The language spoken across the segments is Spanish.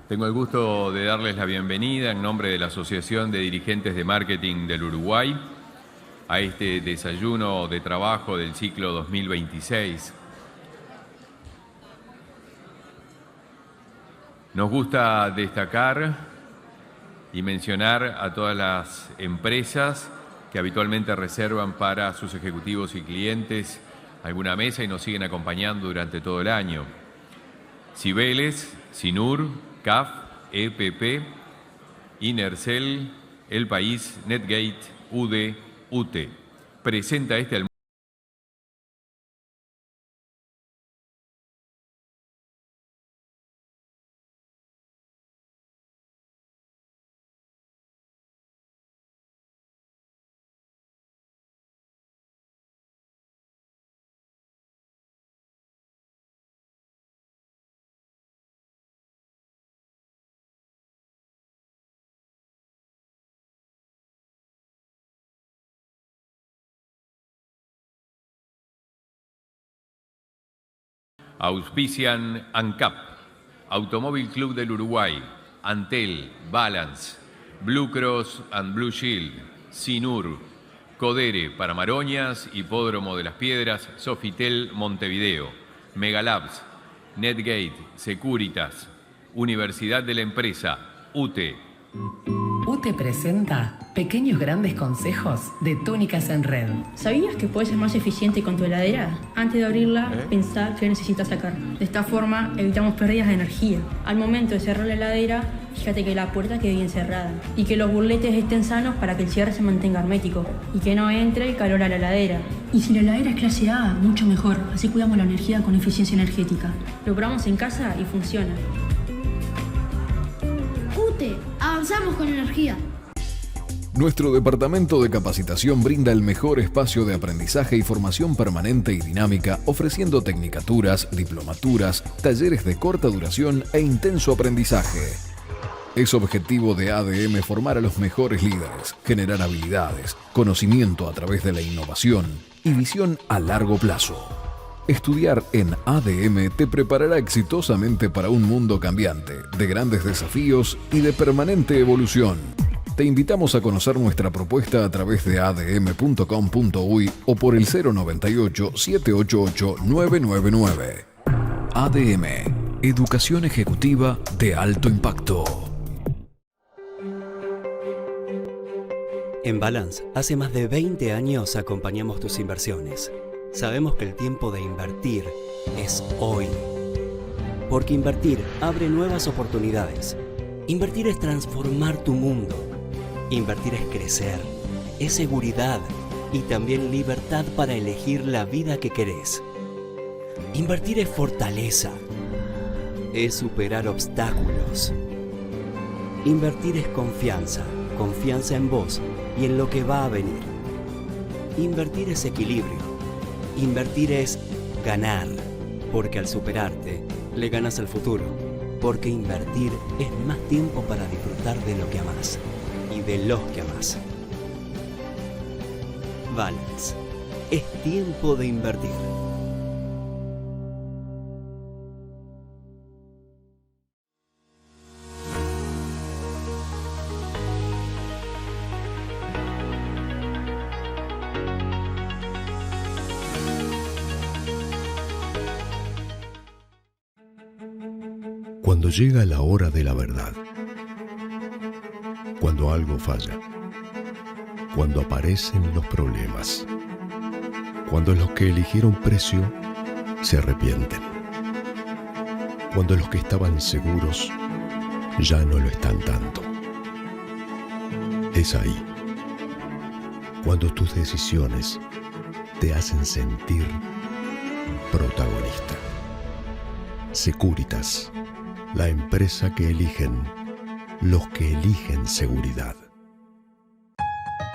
Tengo el gusto de darles la bienvenida en nombre de la Asociación de Dirigentes de Marketing del Uruguay a este desayuno de trabajo del ciclo 2026. Nos gusta destacar y mencionar a todas las empresas que habitualmente reservan para sus ejecutivos y clientes alguna mesa y nos siguen acompañando durante todo el año. Cibeles, Sinur, CAF, EPP, Inercel, El País, Netgate, UDE, UTE. Presenta este auspician ANCAP, Automóvil Club del Uruguay, Antel, Balance, Blue Cross and Blue Shield, Sinur, Codere para Maroñas, Hipódromo de las Piedras, Sofitel Montevideo, Megalabs, Netgate, Securitas, Universidad de la Empresa, UTE. UTE presenta pequeños grandes consejos de túnicas en red. ¿Sabías que puedes ser más eficiente con tu heladera? Antes de abrirla, pensá qué necesitas sacar. De esta forma, evitamos pérdidas de energía. Al momento de cerrar la heladera, fíjate que la puerta quede bien cerrada y que los burletes estén sanos para que el cierre se mantenga hermético y que no entre el calor a la heladera. Y si la heladera es clase A, mucho mejor. Así cuidamos la energía con eficiencia energética. Lo probamos en casa y funciona. UTE, avanzamos con energía. Nuestro departamento de capacitación brinda el mejor espacio de aprendizaje y formación permanente y dinámica, ofreciendo tecnicaturas, diplomaturas, talleres de corta duración e intenso aprendizaje. Es objetivo de ADM formar a los mejores líderes, generar habilidades, conocimiento a través de la innovación y visión a largo plazo. Estudiar en ADM te preparará exitosamente para un mundo cambiante, de grandes desafíos y de permanente evolución. Te invitamos a conocer nuestra propuesta a través de adm.com.uy o por el 098-788-999. ADM, Educación Ejecutiva de Alto Impacto. En Balance, hace más de 20 años acompañamos tus inversiones. Sabemos que el tiempo de invertir es hoy. Porque invertir abre nuevas oportunidades. Invertir es transformar tu mundo. Invertir es crecer, es seguridad y también libertad para elegir la vida que querés. Invertir es fortaleza, es superar obstáculos. Invertir es confianza, confianza en vos y en lo que va a venir. Invertir es equilibrio, invertir es ganar, porque al superarte le ganas al futuro, porque invertir es más tiempo para disfrutar de lo que amás. Y de los que amás. Balance. Es tiempo de invertir. Cuando llega la hora de la verdad, cuando algo falla, cuando aparecen los problemas, cuando los que eligieron precio se arrepienten, cuando los que estaban seguros ya no lo están tanto. Es ahí, cuando tus decisiones te hacen sentir protagonista. Securitas, la empresa que eligen los que eligen seguridad.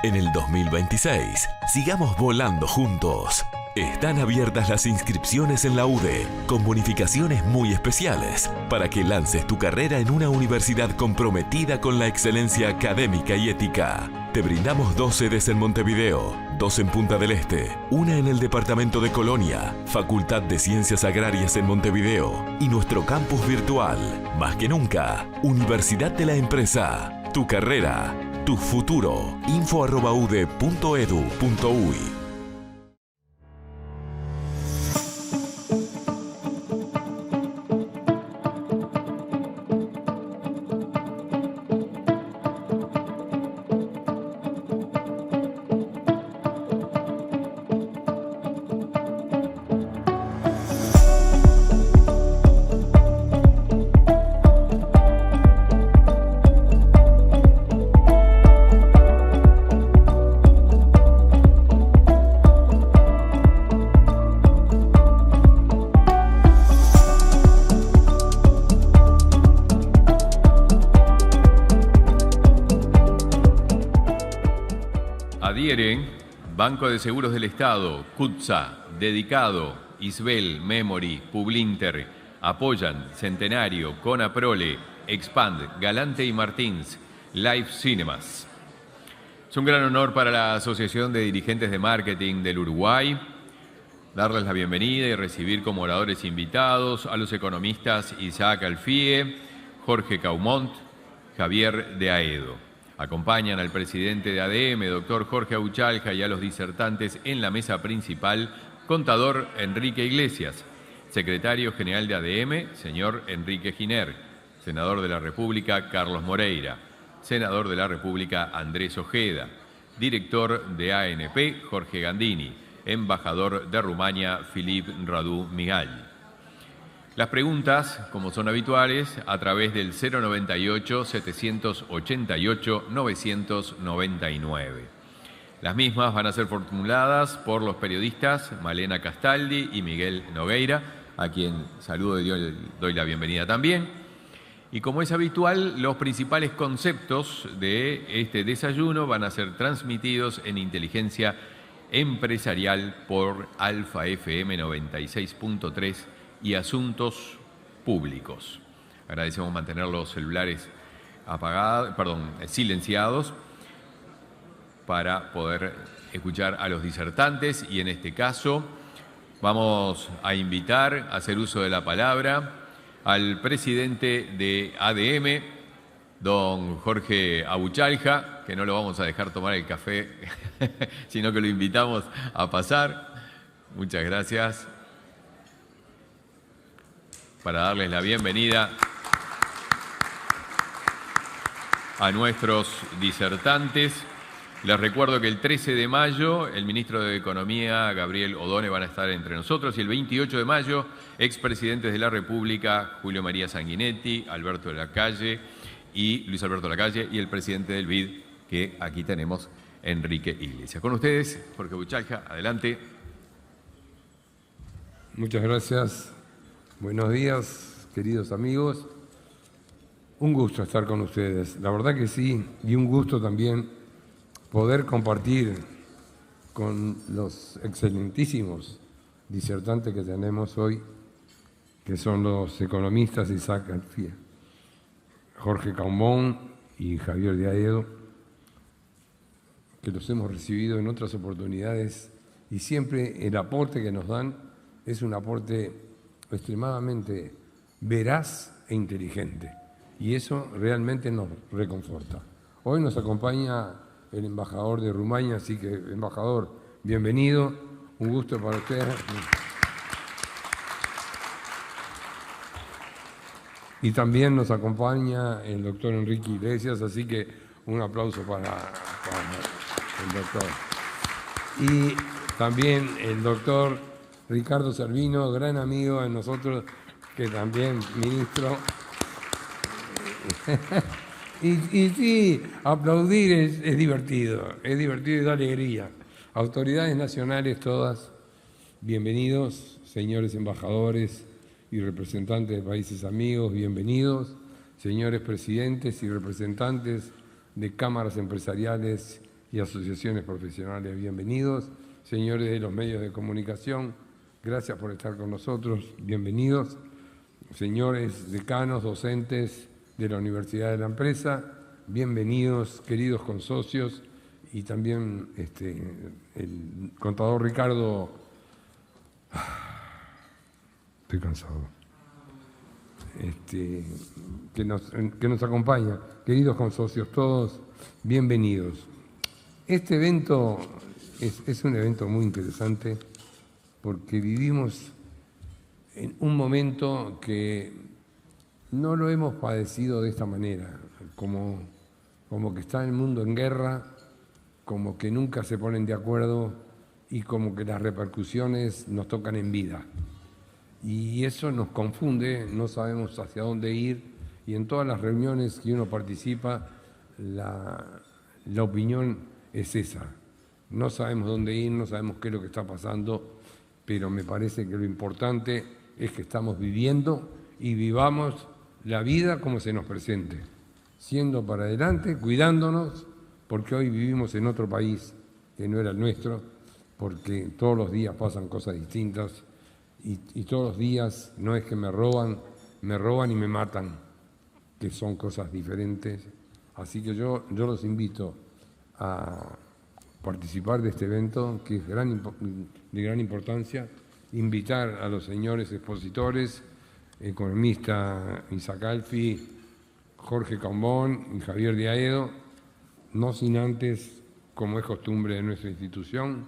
En el 2026, sigamos volando juntos. Están abiertas las inscripciones en la UDE, con bonificaciones muy especiales, para que lances tu carrera en una universidad comprometida con la excelencia académica y ética. Te brindamos 2 sedes en Montevideo, 2 en Punta del Este, una en el departamento de Colonia, Facultad de Ciencias Agrarias en Montevideo y nuestro campus virtual. Más que nunca, Universidad de la Empresa. Tu carrera, tu futuro. info@ude.edu.uy. Adhieren Banco de Seguros del Estado, CUTSA, Dedicado, Isbel, Memory, Publinter, apoyan Centenario, Conaprole, Expand, Galante y Martins, Live Cinemas. Es un gran honor para la Asociación de Dirigentes de Marketing del Uruguay darles la bienvenida y recibir como oradores invitados a los economistas Isaac Alfie, Jorge Caumont, Javier de Aedo. Acompañan al presidente de ADM, doctor Jorge Auchalja, y a los disertantes en la mesa principal, contador Enrique Iglesias, secretario general de ADM, señor Enrique Giner, senador de la República, Carlos Moreira, senador de la República, Andrés Ojeda, director de ANP, Jorge Gandini, embajador de Rumania, Filip Radu Migal. Las preguntas, como son habituales, a través del 098-788-999. Las mismas van a ser formuladas por los periodistas Malena Castaldi y Miguel Nogueira, a quien saludo y doy la bienvenida también. Y como es habitual, los principales conceptos de este desayuno van a ser transmitidos en Inteligencia Empresarial por Alfa FM 96.3 y Asuntos Públicos. Agradecemos mantener los celulares silenciados para poder escuchar a los disertantes, y en este caso vamos a invitar a hacer uso de la palabra al presidente de ADM, don Jorge Auchalja, que no lo vamos a dejar tomar el café, sino que lo invitamos a pasar. Muchas gracias. Para darles la bienvenida a nuestros disertantes. Les recuerdo que el 13 de mayo el ministro de Economía, Gabriel Odone, van a estar entre nosotros, y el 28 de mayo, expresidentes de la República, Julio María Sanguinetti, Alberto de la Calle y Luis Alberto de la Calle, y el presidente del BID, que aquí tenemos, Enrique Iglesias. Con ustedes, Jorge Auchalja, adelante. Muchas gracias. Buenos días, queridos amigos. Un gusto estar con ustedes, la verdad que sí, y un gusto también poder compartir con los excelentísimos disertantes que tenemos hoy, que son los economistas Isaac Alfie, Jorge Caumont y Javier de Aedo, que los hemos recibido en otras oportunidades, y siempre el aporte que nos dan es un aporte extremadamente veraz e inteligente, y eso realmente nos reconforta. Hoy nos acompaña el embajador de Rumania, así que, embajador, bienvenido, un gusto para usted. Y también nos acompaña el doctor Enrique Iglesias, así que un aplauso para el doctor. Y también el doctor Ricardo Servino, gran amigo de nosotros, que también ministro. y sí, aplaudir es divertido y da alegría. Autoridades nacionales todas, bienvenidos, señores embajadores y representantes de países amigos, bienvenidos, señores presidentes y representantes de cámaras empresariales y asociaciones profesionales, bienvenidos, señores de los medios de comunicación, gracias por estar con nosotros, bienvenidos, señores decanos, docentes de la Universidad de la Empresa, bienvenidos, queridos consocios y también el contador Ricardo, estoy cansado, que nos acompaña. Queridos consocios todos, bienvenidos. Este evento es un evento muy interesante porque vivimos en un momento que no lo hemos padecido de esta manera, como que está el mundo en guerra, como que nunca se ponen de acuerdo y como que las repercusiones nos tocan en vida. Y eso nos confunde, no sabemos hacia dónde ir, y en todas las reuniones que uno participa, la opinión es esa. No sabemos dónde ir, no sabemos qué es lo que está pasando, pero me parece que lo importante es que estamos viviendo y vivamos la vida como se nos presente, siendo para adelante, cuidándonos, porque hoy vivimos en otro país que no era el nuestro, porque todos los días pasan cosas distintas y todos los días no es que me roban y me matan, que son cosas diferentes. Así que yo los invito a participar de este evento, que es de gran importancia, invitar a los señores expositores, economista Isaac Alfi, Jorge Cambón y Javier de Aedo, no sin antes, como es costumbre de nuestra institución,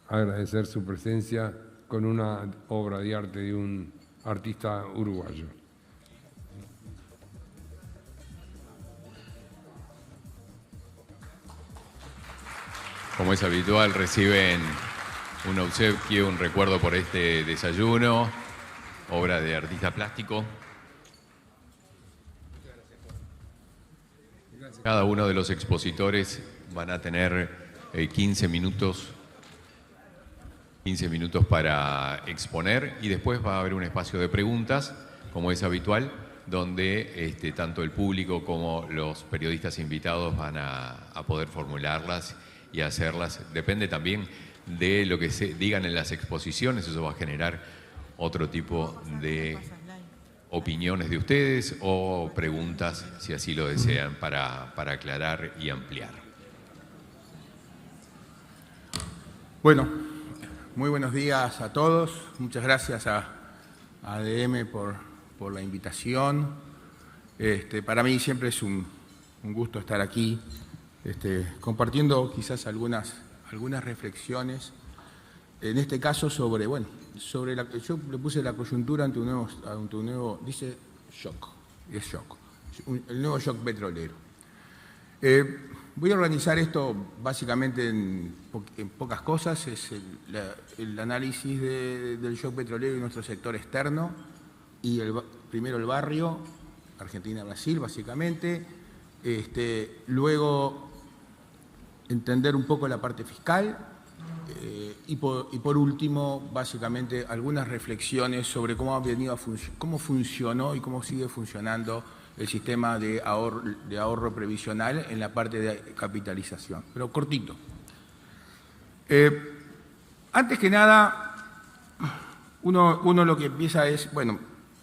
agradecer su presencia con una obra de arte de un artista uruguayo. Como es habitual, reciben un obsequio, un recuerdo por este desayuno, obra de artista plástico. Cada uno de los expositores van a tener 15 minutos para exponer y después va a haber un espacio de preguntas, como es habitual, donde tanto el público como los periodistas invitados van a poder formularlas y hacerlas. Depende también de lo que se digan en las exposiciones, eso va a generar otro tipo de opiniones de ustedes o preguntas, si así lo desean, para aclarar y ampliar. Bueno, muy buenos días a todos. Muchas gracias a ADM por la invitación. Para mí siempre es un gusto estar aquí, compartiendo quizás algunas reflexiones. En este caso yo le puse la coyuntura ante un nuevo, dice shock, es shock, el nuevo shock petrolero. Voy a organizar esto básicamente en pocas cosas, es el análisis del shock petrolero y nuestro sector externo, y primero el barrio, Argentina-Brasil básicamente, luego entender un poco la parte fiscal, y por último, básicamente, algunas reflexiones sobre cómo funcionó y cómo sigue funcionando el sistema de ahorro previsional en la parte de capitalización. Pero cortito. Antes que nada, uno lo que empieza es, bueno,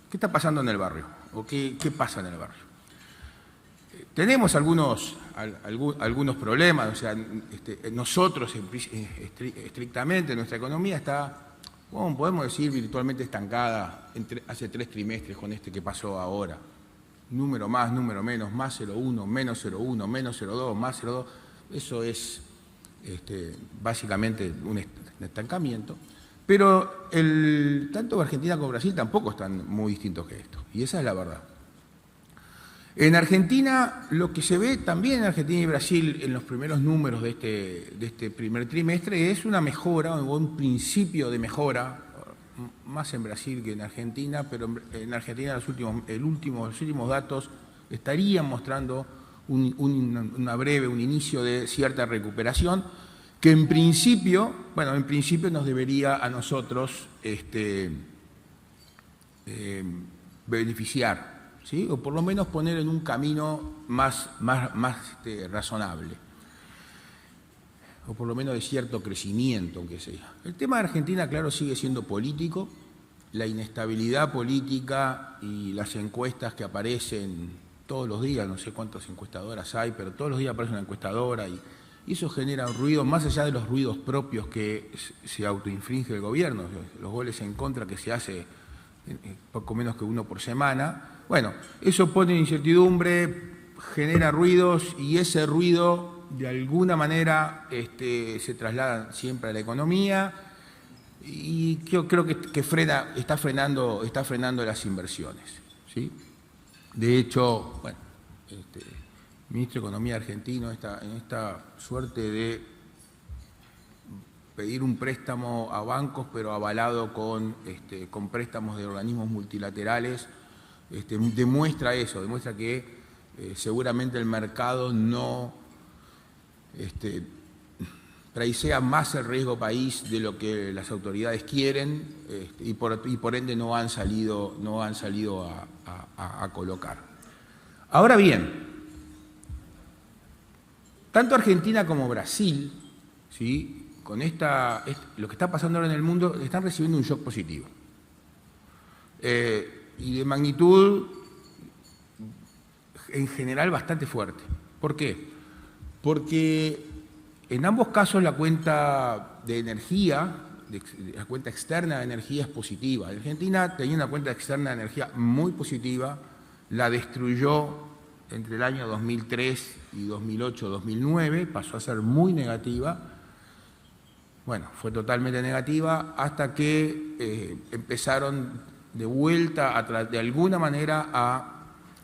¿qué está pasando en el barrio? ¿O qué pasa en el barrio? Tenemos algunos problemas, o sea, nosotros estrictamente, nuestra economía está, bueno, podemos decir, virtualmente estancada hace 3 trimestres con que pasó ahora. Número más, número menos, más 0,1, menos 0,1, menos 0,2, más 0,2. Eso es básicamente un estancamiento. Pero tanto Argentina como Brasil tampoco están muy distintos que esto, y esa es la verdad. En Argentina, lo que se ve también en Argentina y Brasil en los primeros números de este primer trimestre es una mejora, o un principio de mejora, más en Brasil que en Argentina, pero en Argentina los últimos datos estarían mostrando un inicio de cierta recuperación, que en principio nos debería a nosotros beneficiar, ¿sí? O por lo menos poner en un camino más razonable, o por lo menos de cierto crecimiento, aunque sea. El tema de Argentina, claro, sigue siendo político. La inestabilidad política y las encuestas que aparecen todos los días, no sé cuántas encuestadoras hay, pero todos los días aparece una encuestadora y eso genera un ruido, más allá de los ruidos propios que se autoinfringe el gobierno, los goles en contra que se hace poco menos que uno por semana. Bueno, eso pone yo genera ruidos y ese ruido de alguna manera se traslada siempre a la economía y yo creo que está frenando las inversiones, ¿sí? De hecho, bueno, el ministro de Economía argentino está en esta suerte de pedir un préstamo a bancos, pero avalado con préstamos de organismos multilaterales, demuestra eso, demuestra que seguramente el mercado no praisea más el riesgo país de lo que las autoridades quieren y por ende no han salido a colocar. Ahora bien, tanto Argentina como Brasil, ¿sí?, con lo que está pasando ahora en el mundo, están recibiendo un shock positivo. Y de magnitud, en general, bastante fuerte. ¿Por qué? Porque en ambos casos la cuenta de energía, la cuenta externa de energía es positiva. Argentina tenía una cuenta externa de energía muy positiva, la destruyó entre el año 2003 y 2008-2009, pasó a ser muy negativa. Bueno, fue totalmente negativa hasta que empezaron de vuelta, de alguna manera, a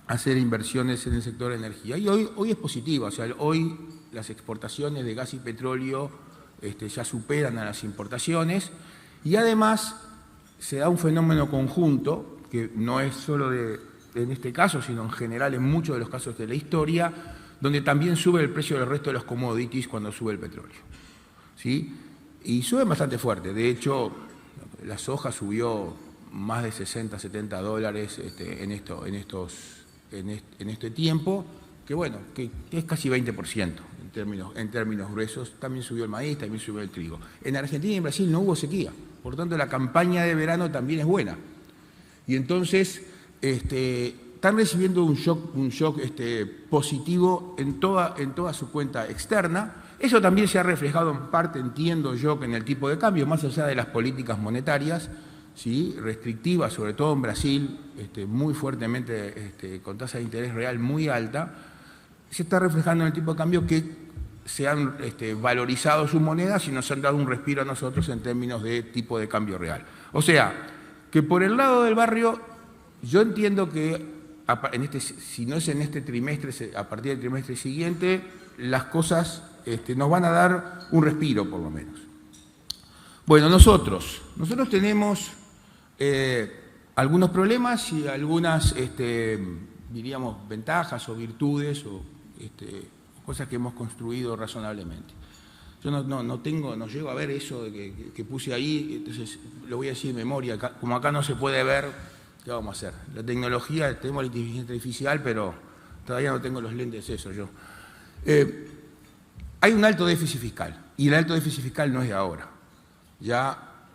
hacer inversiones en el sector de energía. Y hoy es positiva, o sea, hoy las exportaciones de gas y petróleo ya superan a las importaciones y además se da un fenómeno conjunto, que no es solo en este caso, sino en general en muchos de los casos de la historia, donde también sube el precio del resto de los commodities cuando sube el petróleo, ¿sí? Y sube bastante fuerte. De hecho, la soja subió más de 60, 70 dólares en este tiempo, que bueno, que es casi 20% en términos gruesos. También subió el maíz, también subió el trigo. En Argentina y en Brasil no hubo sequía, por lo tanto la campaña de verano también es buena. Y entonces están recibiendo un shock positivo en toda su cuenta externa. Eso también se ha reflejado en parte, entiendo yo, que en el tipo de cambio, más allá de las políticas monetarias, ¿sí?, restrictivas, sobre todo en Brasil, muy fuertemente, con tasa de interés real muy alta, se está reflejando en el tipo de cambio que se han valorizado sus monedas y nos han dado un respiro a nosotros en términos de tipo de cambio real. O sea, que por el lado del barrio, yo entiendo que si no es en este trimestre, a partir del trimestre siguiente, las cosas nos van a dar un respiro, por lo menos. Bueno, nosotros tenemos algunos problemas y algunas, diríamos, ventajas o virtudes o cosas que hemos construido razonablemente. Yo no llego a ver eso que puse ahí, entonces lo voy a decir de memoria. Como acá no se puede ver, ¿qué vamos a hacer? La tecnología, tenemos la inteligencia artificial, pero todavía no tengo los lentes yo. Hay un alto déficit fiscal, y el alto déficit fiscal no es de ahora. Ya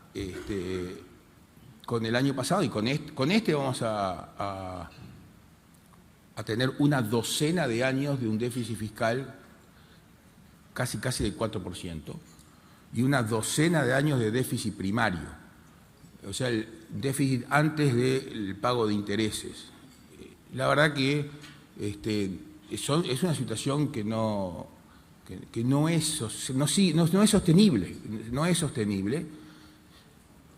con el año pasado y con este vamos a tener una docena de años de un déficit fiscal casi del 4% y una docena de años de déficit primario, o sea, el déficit antes del pago de intereses. La verdad que es una situación que no es sostenible, no es sostenible.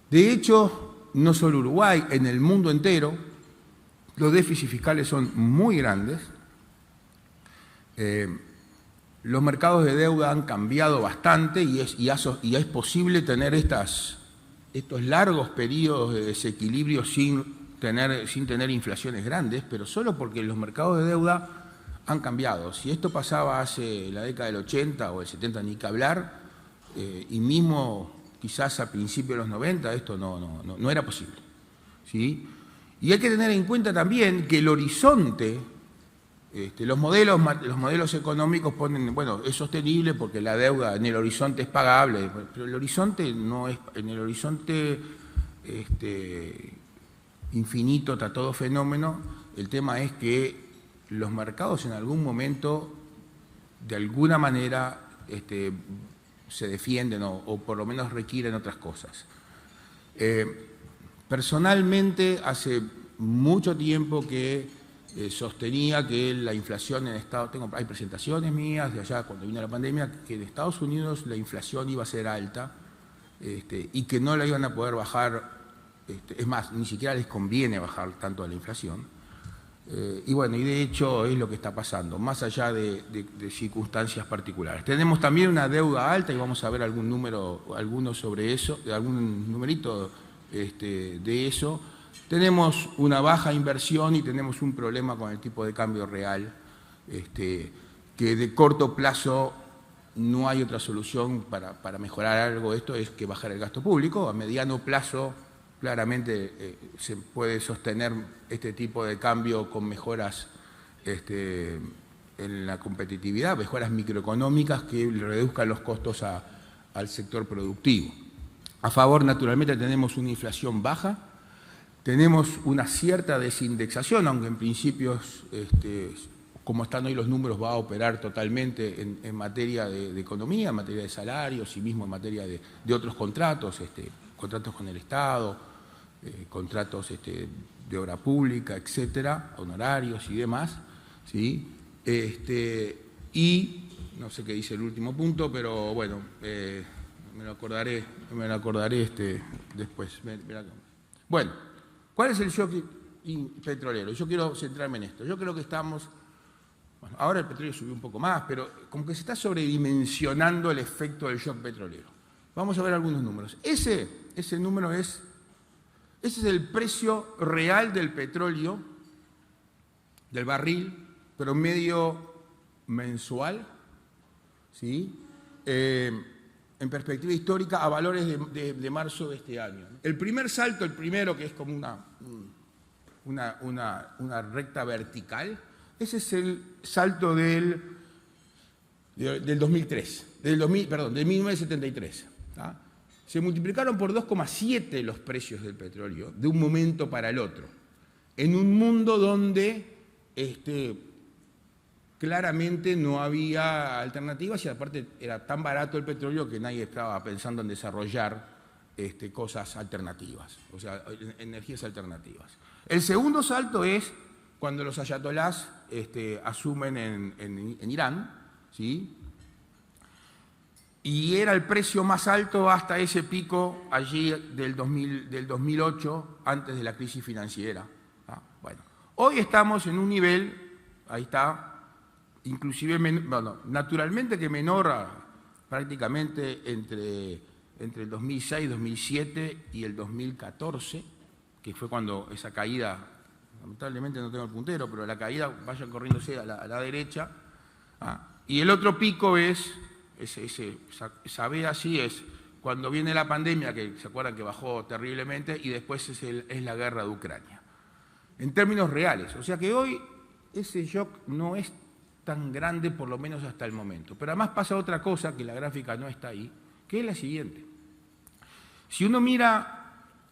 De hecho, no solo Uruguay, en el mundo entero, los déficits fiscales son muy grandes. Los mercados de deuda han cambiado bastante y es posible tener estos largos periodos de desequilibrio sin tener inflaciones grandes, pero solo porque los mercados de deuda han cambiado. Si esto pasaba hace la década del 80 o del 70, ni que hablar, y mismo quizás a principios de los 90, esto no era posible, ¿sí? Y hay que tener en cuenta también que el horizonte, los modelos económicos ponen, bueno, es sostenible porque la deuda en el horizonte es pagable, pero el horizonte no es, en el horizonte infinito está todo fenómeno. El tema es que los mercados en algún momento, de alguna manera, se defienden o por lo menos requieren otras cosas. Personalmente, hace mucho tiempo que sostenía que la inflación en Estados Unidos, hay presentaciones mías de allá cuando vino la pandemia, que en Estados Unidos la inflación iba a ser alta y que no la iban a poder bajar, es más, ni siquiera les conviene bajar tanto a la inflación. Y bueno, y de hecho es lo que está pasando, más allá de circunstancias particulares. Tenemos también una deuda alta y vamos a ver alguno sobre eso, algún numerito de eso. Tenemos una baja inversión y tenemos un problema con el tipo de cambio real, que de corto plazo no hay otra solución para mejorar algo de esto, es que bajar el gasto público. A mediano plazo, claramente se puede sostener este tipo de cambio con mejoras en la competitividad, mejoras microeconómicas que reduzcan los costos al sector productivo. A favor, naturalmente, tenemos una inflación baja. Tenemos una cierta desindexación, aunque en principio, como están hoy los números, va a operar totalmente en materia de economía, en materia de salarios y mismo en materia de otros contratos, contratos con el Estado, contratos de obra pública, etcétera, honorarios y demás, ¿sí? Y no sé qué dice el último punto, pero bueno, me lo acordaré después. Bueno. ¿Cuál es el shock petrolero? Yo quiero centrarme en esto. Yo creo que estamos, bueno, ahora el petróleo subió un poco más, pero como que se está sobredimensionando el efecto del shock petrolero. Vamos a ver algunos números. Ese número ese es el precio real del petróleo, del barril, promedio mensual, ¿sí? En perspectiva histórica, a valores de marzo de este año. El primer salto, el primero, que es como una recta vertical, ese es el salto del 2003, de 1973. ¿tá? Se multiplicaron por 2,7 los precios del petróleo de un momento para el otro, en un mundo donde claramente no había alternativas y aparte era tan barato el petróleo que nadie estaba pensando en desarrollar cosas alternativas, o sea, energías alternativas. El segundo salto es cuando los ayatolás asumen en Irán, ¿sí? Y era el precio más alto hasta ese pico allí del 2008, antes de la crisis financiera. ¿Ah? Bueno, hoy estamos en un nivel, ahí está, inclusive, naturalmente que menor prácticamente entre el 2006, 2007 y el 2014, que fue cuando esa caída, lamentablemente no tengo el puntero, pero la caída vaya corriéndose a la derecha. Y el otro pico esa vez así es cuando viene la pandemia, que se acuerdan que bajó terriblemente, y después es la guerra de Ucrania. En términos reales, o sea que hoy ese shock no es tan grande, por lo menos hasta el momento. Pero además pasa otra cosa, que la gráfica no está ahí, que es la siguiente. Si uno mira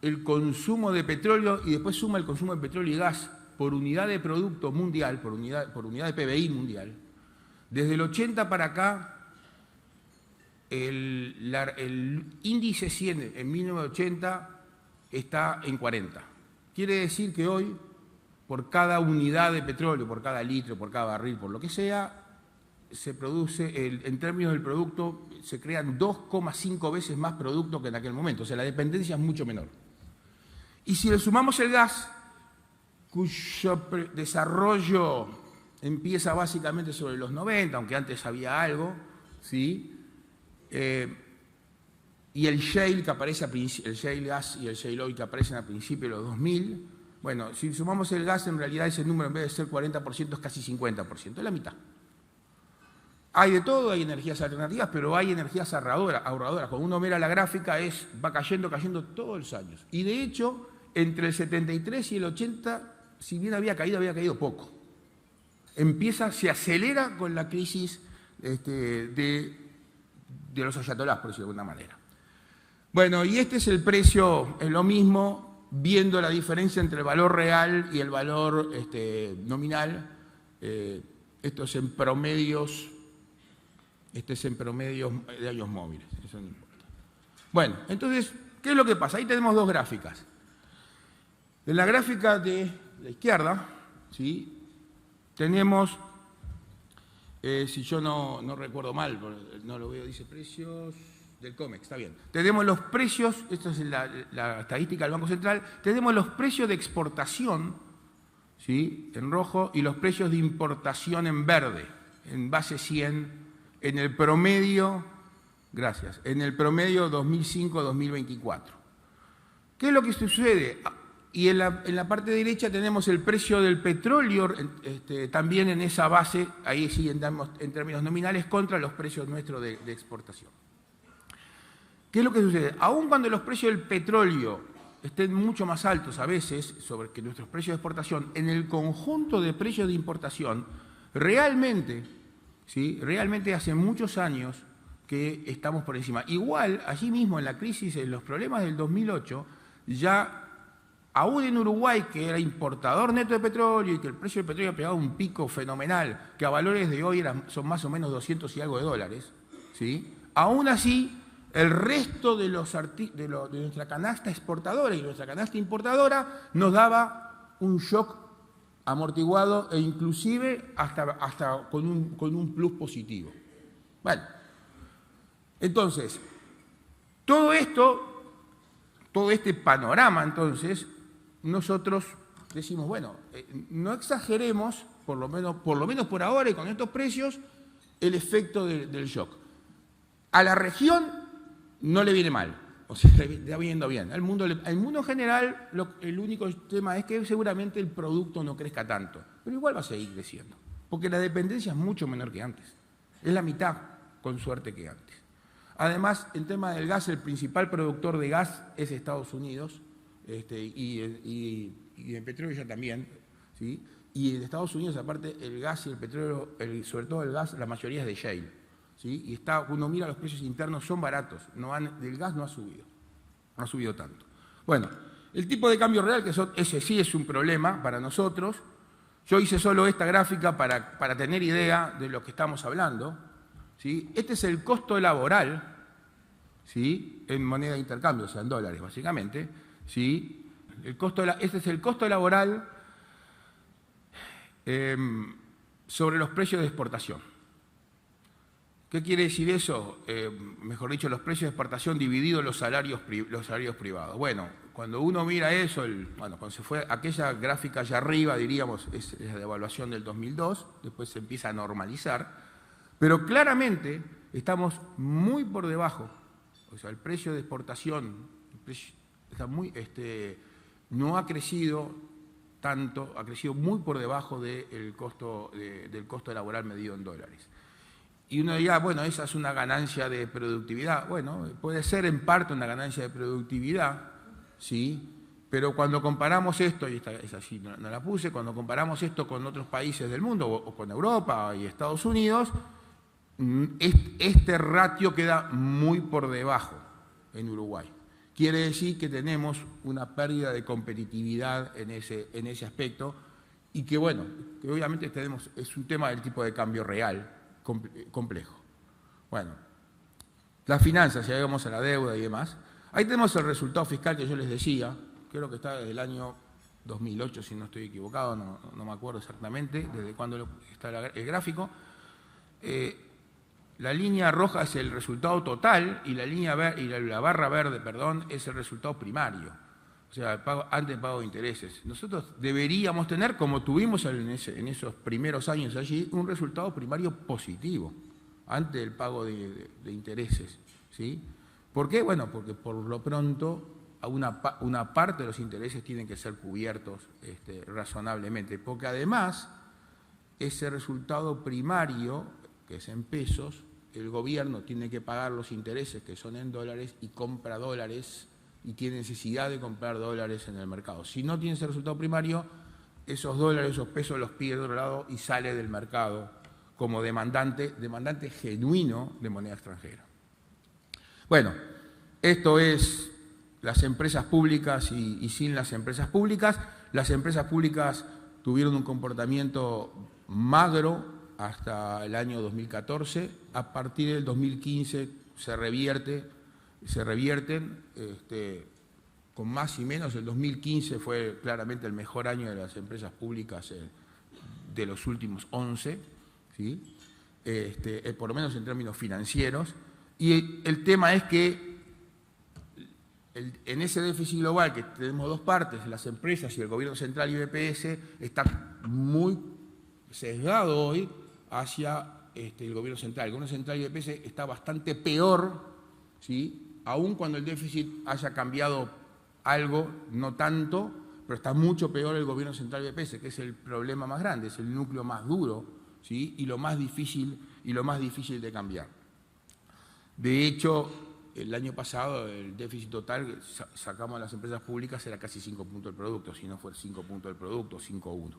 el consumo de petróleo y después suma el consumo de petróleo y gas por unidad de producto mundial, por unidad de PBI mundial, desde el 80 para acá, el índice 100 en 1980 está en 40. Quiere decir que hoy, por cada unidad de petróleo, por cada litro, por cada barril, por lo que sea, se produce, en términos del producto, se crean 2,5 veces más producto que en aquel momento. O sea, la dependencia es mucho menor. Y si le sumamos el gas, cuyo desarrollo empieza básicamente sobre los 90, aunque antes había algo, ¿sí? Y el shale que aparece el shale gas y el shale oil que aparecen a principios de los 2000, bueno, si sumamos el gas, en realidad ese número en vez de ser 40% es casi 50%, es la mitad. Hay de todo, hay energías alternativas, pero hay energías ahorradoras. Cuando uno mira la gráfica, va cayendo todos los años. Y de hecho, entre el 73 y el 80, si bien había caído poco. Se acelera con la crisis de los ayatolás, por decirlo de alguna manera. Bueno, y este es el precio, es lo mismo, viendo la diferencia entre el valor real y el valor nominal Esto es en promedios, de años móviles, eso no importa. Bueno, entonces, ¿qué es lo que pasa? Ahí tenemos dos gráficas. En la gráfica de la izquierda, ¿sí?, tenemos, si yo no recuerdo mal, no lo veo, dice precios del COMEX, está bien. Tenemos los precios, esto es la estadística del Banco Central, tenemos los precios de exportación, ¿sí?, en rojo, y los precios de importación en verde, en base 100, en el promedio, gracias, en el promedio 2005-2024. ¿Qué es lo que sucede? Y en la parte derecha tenemos el precio del petróleo, también en esa base, ahí sí andamos en términos nominales, contra los precios nuestros de exportación. ¿Qué es lo que sucede? Aun cuando los precios del petróleo estén mucho más altos a veces sobre que nuestros precios de exportación, en el conjunto de precios de importación, realmente, ¿sí?, realmente hace muchos años que estamos por encima. Igual, allí mismo en la crisis, en los problemas del 2008, ya aún en Uruguay, que era importador neto de petróleo y que el precio del petróleo ha pegado un pico fenomenal, que a valores de hoy son más o menos 200 y algo de dólares, ¿sí?, aún así, el resto de nuestra canasta exportadora y nuestra canasta importadora nos daba un shock amortiguado e inclusive hasta con un plus positivo. Bueno, entonces, todo este panorama, entonces, nosotros decimos, bueno, no exageremos, por lo menos por ahora y con estos precios, el efecto del shock. A la región no le viene mal, o sea, le está viniendo bien. Al mundo en general, el único tema es que seguramente el producto no crezca tanto, pero igual va a seguir creciendo, porque la dependencia es mucho menor que antes. Es la mitad, con suerte, que antes. Además, en tema del gas, el principal productor de gas es Estados Unidos, y el petróleo ya también, ¿sí? Y en Estados Unidos, aparte, el gas y el petróleo, sobre todo el gas, la mayoría es de shale, ¿sí? Y uno mira los precios internos, son baratos, del gas no ha subido tanto. Bueno, el tipo de cambio real, que ese sí es un problema para nosotros. Yo hice solo esta gráfica para tener idea de lo que estamos hablando, ¿sí? Este es el costo laboral, ¿sí?, en moneda de intercambio, o sea, en dólares básicamente, ¿sí? Este es el costo laboral sobre los precios de exportación. ¿Qué quiere decir eso? Mejor dicho, los precios de exportación divididos los salarios privados. Bueno, cuando uno mira eso, cuando se fue aquella gráfica allá arriba, diríamos, es la devaluación del 2002, después se empieza a normalizar, pero claramente estamos muy por debajo. O sea, el precio de exportación está no ha crecido tanto, ha crecido muy por debajo del costo laboral medido en dólares. Y uno dirá, bueno, esa es una ganancia de productividad. Bueno, puede ser en parte una ganancia de productividad, ¿sí? Pero cuando comparamos esto, y esa sí no la puse, cuando comparamos esto con otros países del mundo, o con Europa y Estados Unidos, este ratio queda muy por debajo en Uruguay. Quiere decir que tenemos una pérdida de competitividad en ese aspecto y que, bueno, que obviamente es un tema del tipo de cambio real, complejo. Bueno, las finanzas, si vamos a la deuda y demás, ahí tenemos el resultado fiscal que yo les decía, creo que está desde el año 2008, si no estoy equivocado, no me acuerdo exactamente desde cuándo está el gráfico. La línea roja es el resultado total y la barra verde, perdón, es el resultado primario. O sea, antes del pago de intereses. Nosotros deberíamos tener, como tuvimos en esos primeros años allí, un resultado primario positivo, antes del pago de intereses, ¿sí? ¿Por qué? Bueno, porque por lo pronto una parte de los intereses tienen que ser cubiertos razonablemente, porque además ese resultado primario, que es en pesos, el gobierno tiene que pagar los intereses que son en dólares y compra dólares y tiene necesidad de comprar dólares en el mercado. Si no tiene ese resultado primario, esos dólares, esos pesos los pide de otro lado y sale del mercado como demandante genuino de moneda extranjera. Bueno, esto es las empresas públicas y sin las empresas públicas. Las empresas públicas tuvieron un comportamiento magro hasta el año 2014. A partir del 2015 se revierten con más y menos. El 2015 fue claramente el mejor año de las empresas públicas de los últimos 11, ¿sí? Por lo menos en términos financieros. Y el tema es que en ese déficit global, que tenemos dos partes, las empresas y el gobierno central y BPS, está muy sesgado hoy hacia el gobierno central. El gobierno central y BPS está bastante peor, ¿sí? Aun cuando el déficit haya cambiado algo, no tanto, pero está mucho peor el gobierno central y BPS, que es el problema más grande, es el núcleo más duro, ¿sí? y lo más difícil de cambiar. De hecho, el año pasado el déficit total que sacamos a las empresas públicas era casi 5 puntos del producto, si no fue 5 puntos del producto, 5,1.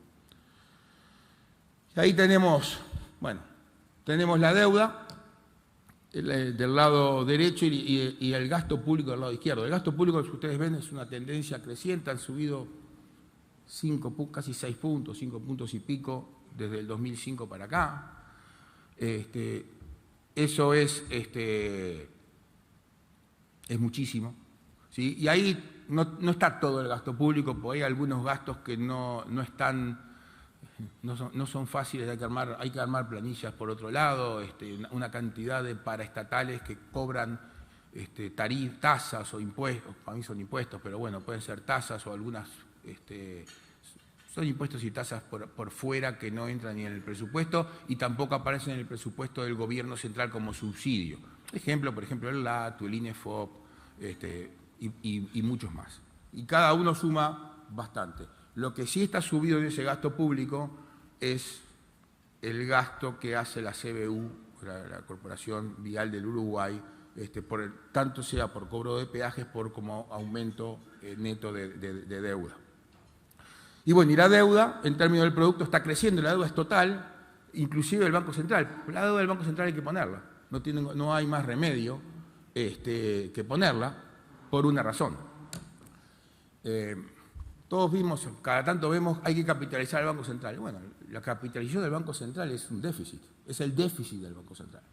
Y ahí tenemos la deuda del lado derecho y el gasto público del lado izquierdo. El gasto público, que ustedes ven, es una tendencia creciente, han subido casi 6 puntos, 5 puntos y pico desde el 2005 para acá. Eso es muchísimo, ¿sí? Y ahí no está todo el gasto público, porque hay algunos gastos que no son fáciles, hay que armar planillas por otro lado, una cantidad de paraestatales que cobran tasas o impuestos, para mí son impuestos, pero bueno, pueden ser tasas o algunas, son impuestos y tasas por fuera que no entran ni en el presupuesto y tampoco aparecen en el presupuesto del gobierno central como subsidio. Por ejemplo, el LATU, el INEFOP y muchos más. Y cada uno suma bastante. Lo que sí está subido en ese gasto público es el gasto que hace la CBU, la Corporación Vial del Uruguay, tanto sea por cobro de peajes como aumento neto de deuda. Y bueno, y la deuda, en términos del producto, está creciendo, la deuda es total, inclusive el Banco Central. La deuda del Banco Central hay que ponerla, no hay más remedio que ponerla por una razón. Todos vimos, cada tanto vemos, hay que capitalizar al Banco Central. Bueno, la capitalización del Banco Central es un déficit, es el déficit del Banco Central.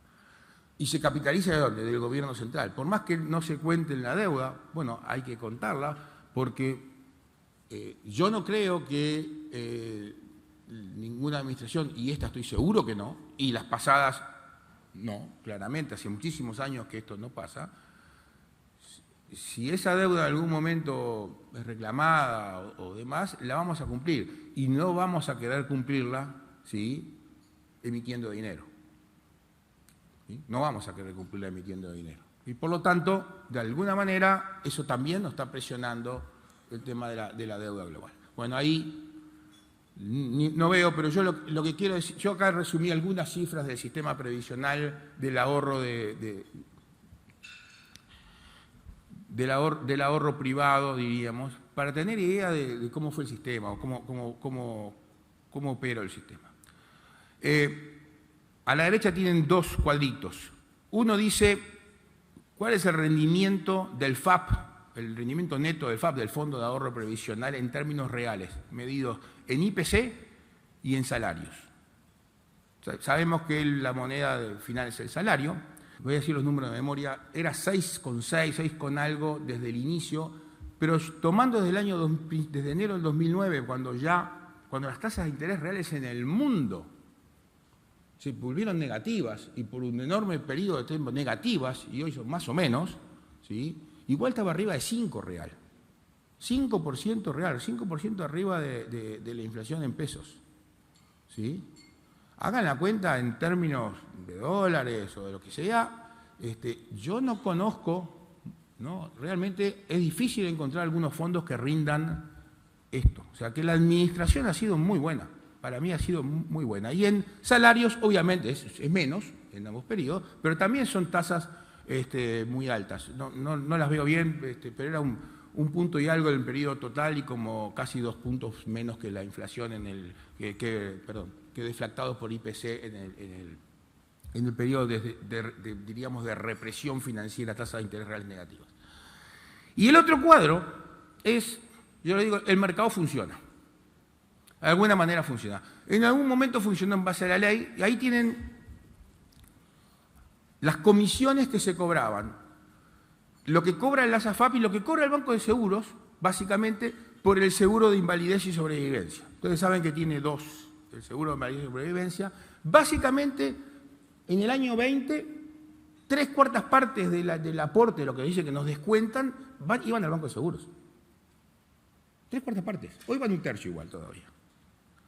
¿Y se capitaliza de dónde? Del gobierno central. Por más que no se cuente en la deuda, bueno, hay que contarla, porque yo no creo que ninguna administración, y esta estoy seguro que no, y las pasadas no, claramente, hace muchísimos años que esto no pasa. Si esa deuda en algún momento es reclamada o demás, la vamos a cumplir. Y no vamos a querer cumplirla, ¿sí?, emitiendo dinero. ¿Sí? No vamos a querer cumplirla emitiendo dinero. Y por lo tanto, de alguna manera, eso también nos está presionando el tema de la deuda global. Bueno, ahí no veo, pero yo lo que quiero decir, yo acá resumí algunas cifras del sistema previsional, del ahorro del ahorro privado, diríamos, para tener idea de cómo fue el sistema o cómo operó el sistema. A la derecha tienen dos cuadritos. Uno dice cuál es el rendimiento del FAP, el rendimiento neto del FAP, del Fondo de Ahorro Previsional, en términos reales, medidos en IPC y en salarios. Sabemos que la moneda final es el salario. Voy a decir los números de memoria, era 6,6, 6 con algo desde el inicio, pero tomando desde enero del 2009, cuando las tasas de interés reales en el mundo se volvieron negativas y por un enorme periodo de tiempo negativas, y hoy son más o menos, ¿sí?, igual estaba arriba de 5 real. 5% real, 5% arriba de la inflación en pesos. ¿Sí? Hagan la cuenta en términos de dólares o de lo que sea. Yo no conozco, ¿no? Realmente es difícil encontrar algunos fondos que rindan esto. O sea, que la administración ha sido muy buena. Para mí ha sido muy buena. Y en salarios, obviamente, es menos en ambos periodos, pero también son tasas muy altas. No las veo bien, pero era un punto y algo en el periodo total y como casi 2 puntos menos que la inflación que deflactados por IPC en el periodo diríamos de represión financiera, tasas de interés reales negativas. Y el otro cuadro es, yo le digo, el mercado funciona. De alguna manera funciona. En algún momento funcionó en base a la ley, y ahí tienen las comisiones que se cobraban, lo que cobra el ASAFAP y lo que cobra el Banco de Seguros, básicamente por el seguro de invalidez y sobrevivencia. Ustedes saben que tiene dos, el seguro de invalidez y sobrevivencia. Básicamente, en el año 20, 3/4 partes del aporte, lo que dice que nos descuentan, iban al Banco de Seguros. 3/4 partes. Hoy van 1/3 igual todavía.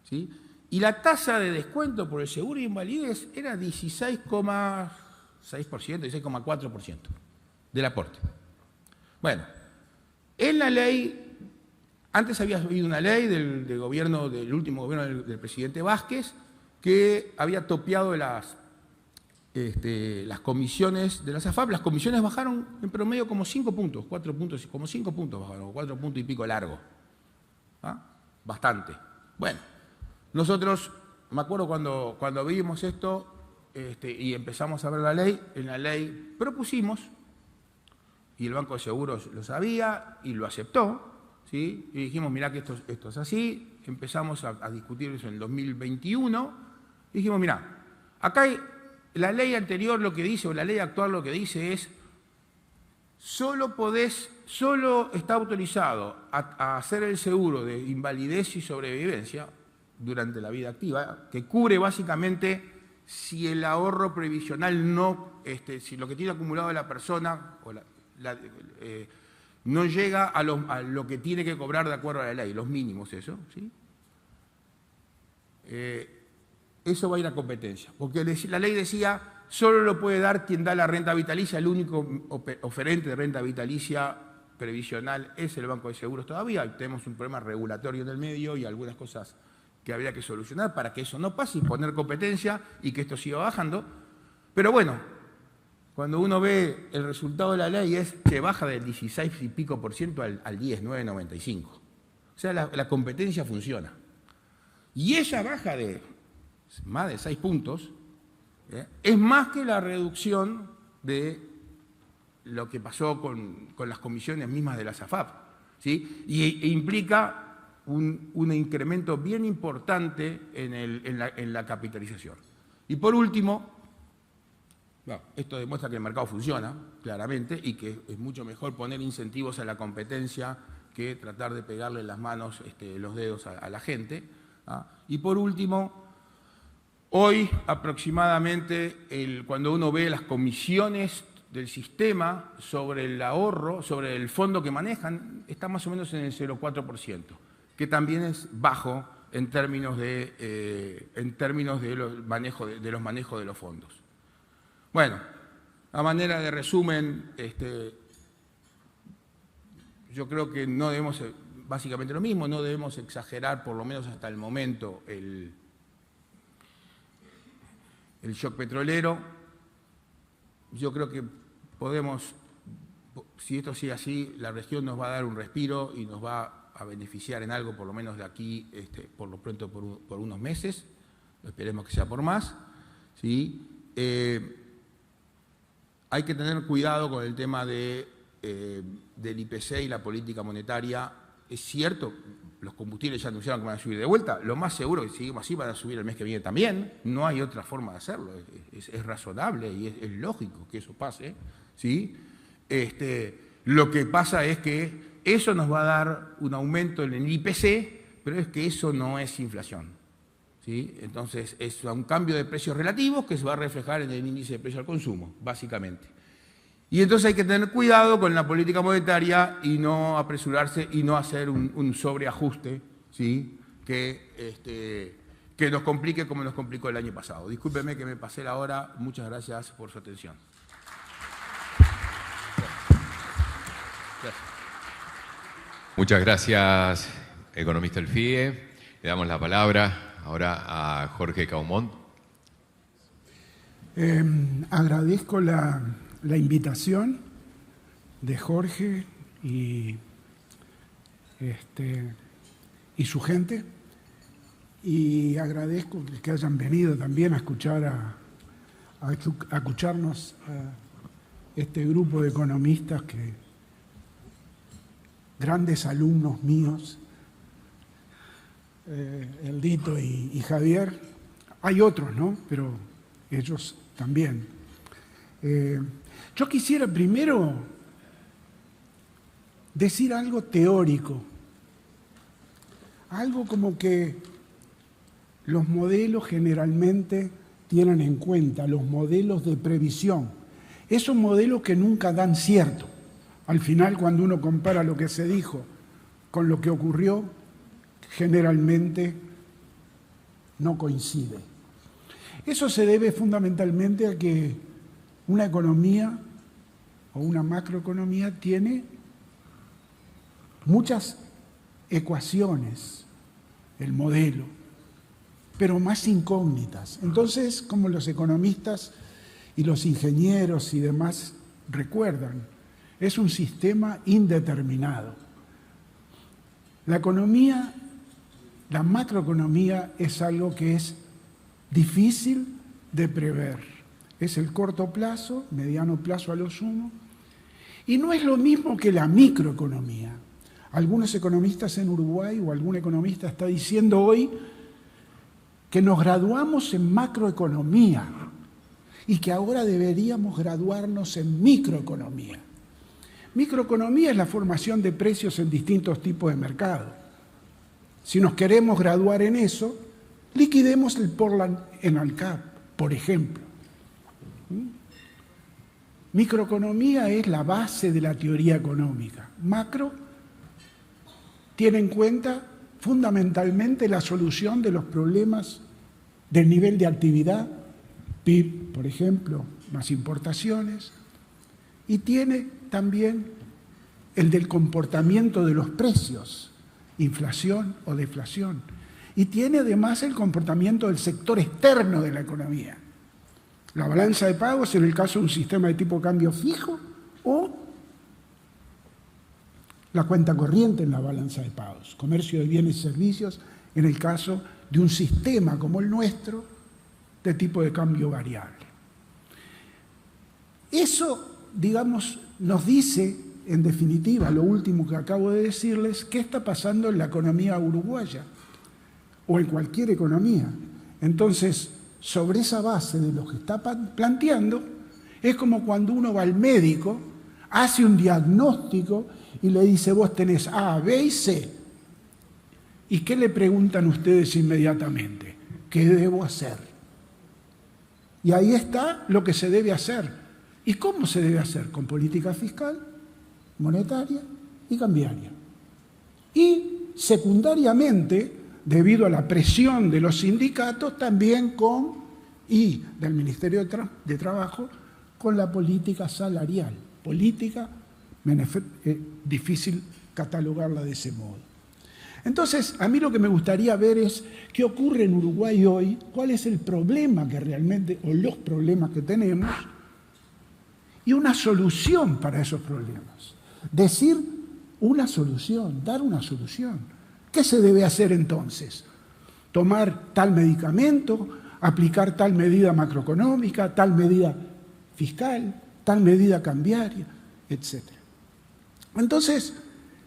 ¿Sí? Y la tasa de descuento por el seguro de invalidez era 16,6%, 16,4% del aporte. Bueno, en la ley, antes había habido una ley del gobierno, del último gobierno del presidente Vázquez, que había topeado las comisiones de la ASAFAP. Las comisiones bajaron en promedio como 5 puntos, 4 puntos, como 5 puntos bajaron, 4 puntos y pico largo. ¿Ah? Bastante. Bueno, nosotros, me acuerdo cuando vimos esto y empezamos a ver la ley, en la ley propusimos, y el Banco de Seguros lo sabía y lo aceptó, ¿sí? Y dijimos, mirá que esto es así, empezamos a discutir eso en el 2021, y dijimos, mirá, acá hay, la ley anterior lo que dice, o la ley actual lo que dice es, solo está autorizado a hacer el seguro de invalidez y sobrevivencia durante la vida activa, que cubre básicamente si el ahorro previsional no, si lo que tiene acumulado la persona no llega a lo que tiene que cobrar de acuerdo a la ley, los mínimos, eso, ¿sí? Eso va a ir a competencia, porque la ley decía, solo lo puede dar quien da la renta vitalicia, el único oferente de renta vitalicia previsional es el Banco de Seguros todavía, tenemos un problema regulatorio en el medio y algunas cosas que habría que solucionar para que eso no pase y poner competencia y que esto siga bajando. Pero bueno, cuando uno ve el resultado de la ley es que baja del 16 y pico % al 10, 9,95. O sea, la competencia funciona. Y esa baja de más de 6 puntos es más que la reducción de lo que pasó con las comisiones mismas de la ASAFAP, ¿sí? E implica un incremento bien importante en la capitalización. Y por último, bueno, esto demuestra que el mercado funciona, claramente, y que es mucho mejor poner incentivos a la competencia que tratar de pegarle las manos, los dedos a la gente. ¿Ah? Y por último, hoy aproximadamente, cuando uno ve las comisiones del sistema sobre el ahorro, sobre el fondo que manejan, está más o menos en el 0,4%, que también es bajo en términos de los manejos de los fondos. Bueno, a manera de resumen, yo creo que no debemos, básicamente lo mismo, no debemos exagerar, por lo menos hasta el momento, el shock petrolero. Yo creo que podemos, si esto sigue así, la región nos va a dar un respiro y nos va a beneficiar en algo, por lo menos de aquí, por lo pronto por unos meses, esperemos que sea por más, ¿sí? Hay que tener cuidado con el tema del IPC y la política monetaria. Es cierto, los combustibles ya anunciaron que van a subir de vuelta, lo más seguro es que si seguimos así van a subir el mes que viene también, no hay otra forma de hacerlo, es razonable y es lógico que eso pase, ¿sí? Lo que pasa es que eso nos va a dar un aumento en el IPC, pero es que eso no es inflación, ¿sí? Entonces es un cambio de precios relativos que se va a reflejar en el índice de precio al consumo, básicamente. Y entonces hay que tener cuidado con la política monetaria y no apresurarse y no hacer un sobreajuste, ¿sí? que nos complique como nos complicó el año pasado. Discúlpeme que me pasé la hora. Muchas gracias por su atención. Muchas gracias, economista del FIE. Le damos la palabra ahora a Jorge Caumont. Agradezco la invitación de Jorge y su gente, y agradezco que hayan venido también a escucharnos a este grupo de economistas, que grandes alumnos míos, Eldito y Javier. Hay otros, ¿no? Pero ellos también. Yo quisiera primero decir algo teórico, algo como que los modelos generalmente tienen en cuenta, los modelos de previsión, esos modelos que nunca dan cierto. Al final, cuando uno compara lo que se dijo con lo que ocurrió, generalmente no coincide. Eso se debe fundamentalmente a que una economía o una macroeconomía tiene muchas ecuaciones, el modelo, pero más incógnitas. Entonces, como los economistas y los ingenieros y demás recuerdan, es un sistema indeterminado. La economía, la macroeconomía es algo que es difícil de prever. Es el corto plazo, mediano plazo a lo sumo, y no es lo mismo que la microeconomía. Algunos economistas en Uruguay o algún economista está diciendo hoy que nos graduamos en macroeconomía y que ahora deberíamos graduarnos en microeconomía. Microeconomía es la formación de precios en distintos tipos de mercado. Si nos queremos graduar en eso, liquidemos el Portland en ALCAP, por ejemplo. Microeconomía es la base de la teoría económica. Macro tiene en cuenta fundamentalmente la solución de los problemas del nivel de actividad, PIB, por ejemplo, más importaciones, y tiene también el del comportamiento de los precios, inflación o deflación, y tiene además el comportamiento del sector externo de la economía. La balanza de pagos en el caso de un sistema de tipo de cambio fijo o la cuenta corriente en la balanza de pagos, comercio de bienes y servicios en el caso de un sistema como el nuestro de tipo de cambio variable. Eso, digamos, nos dice, en definitiva, lo último que acabo de decirles, qué está pasando en la economía uruguaya o en cualquier economía. Entonces, sobre esa base de lo que está planteando, es como cuando uno va al médico, hace un diagnóstico y le dice, vos tenés A, B y C. ¿Y qué le preguntan ustedes inmediatamente? ¿Qué debo hacer? Y ahí está lo que se debe hacer. ¿Y cómo se debe hacer? Con política fiscal, monetaria y cambiaria. Y secundariamente, debido a la presión de los sindicatos, también y del Ministerio de Trabajo, con la política salarial. Política, difícil catalogarla de ese modo. Entonces, a mí lo que me gustaría ver es qué ocurre en Uruguay hoy, cuál es el problema que realmente, o los problemas que tenemos, y una solución para esos problemas. Decir una solución, dar una solución. ¿Qué se debe hacer entonces? Tomar tal medicamento, aplicar tal medida macroeconómica, tal medida fiscal, tal medida cambiaria, etc. Entonces,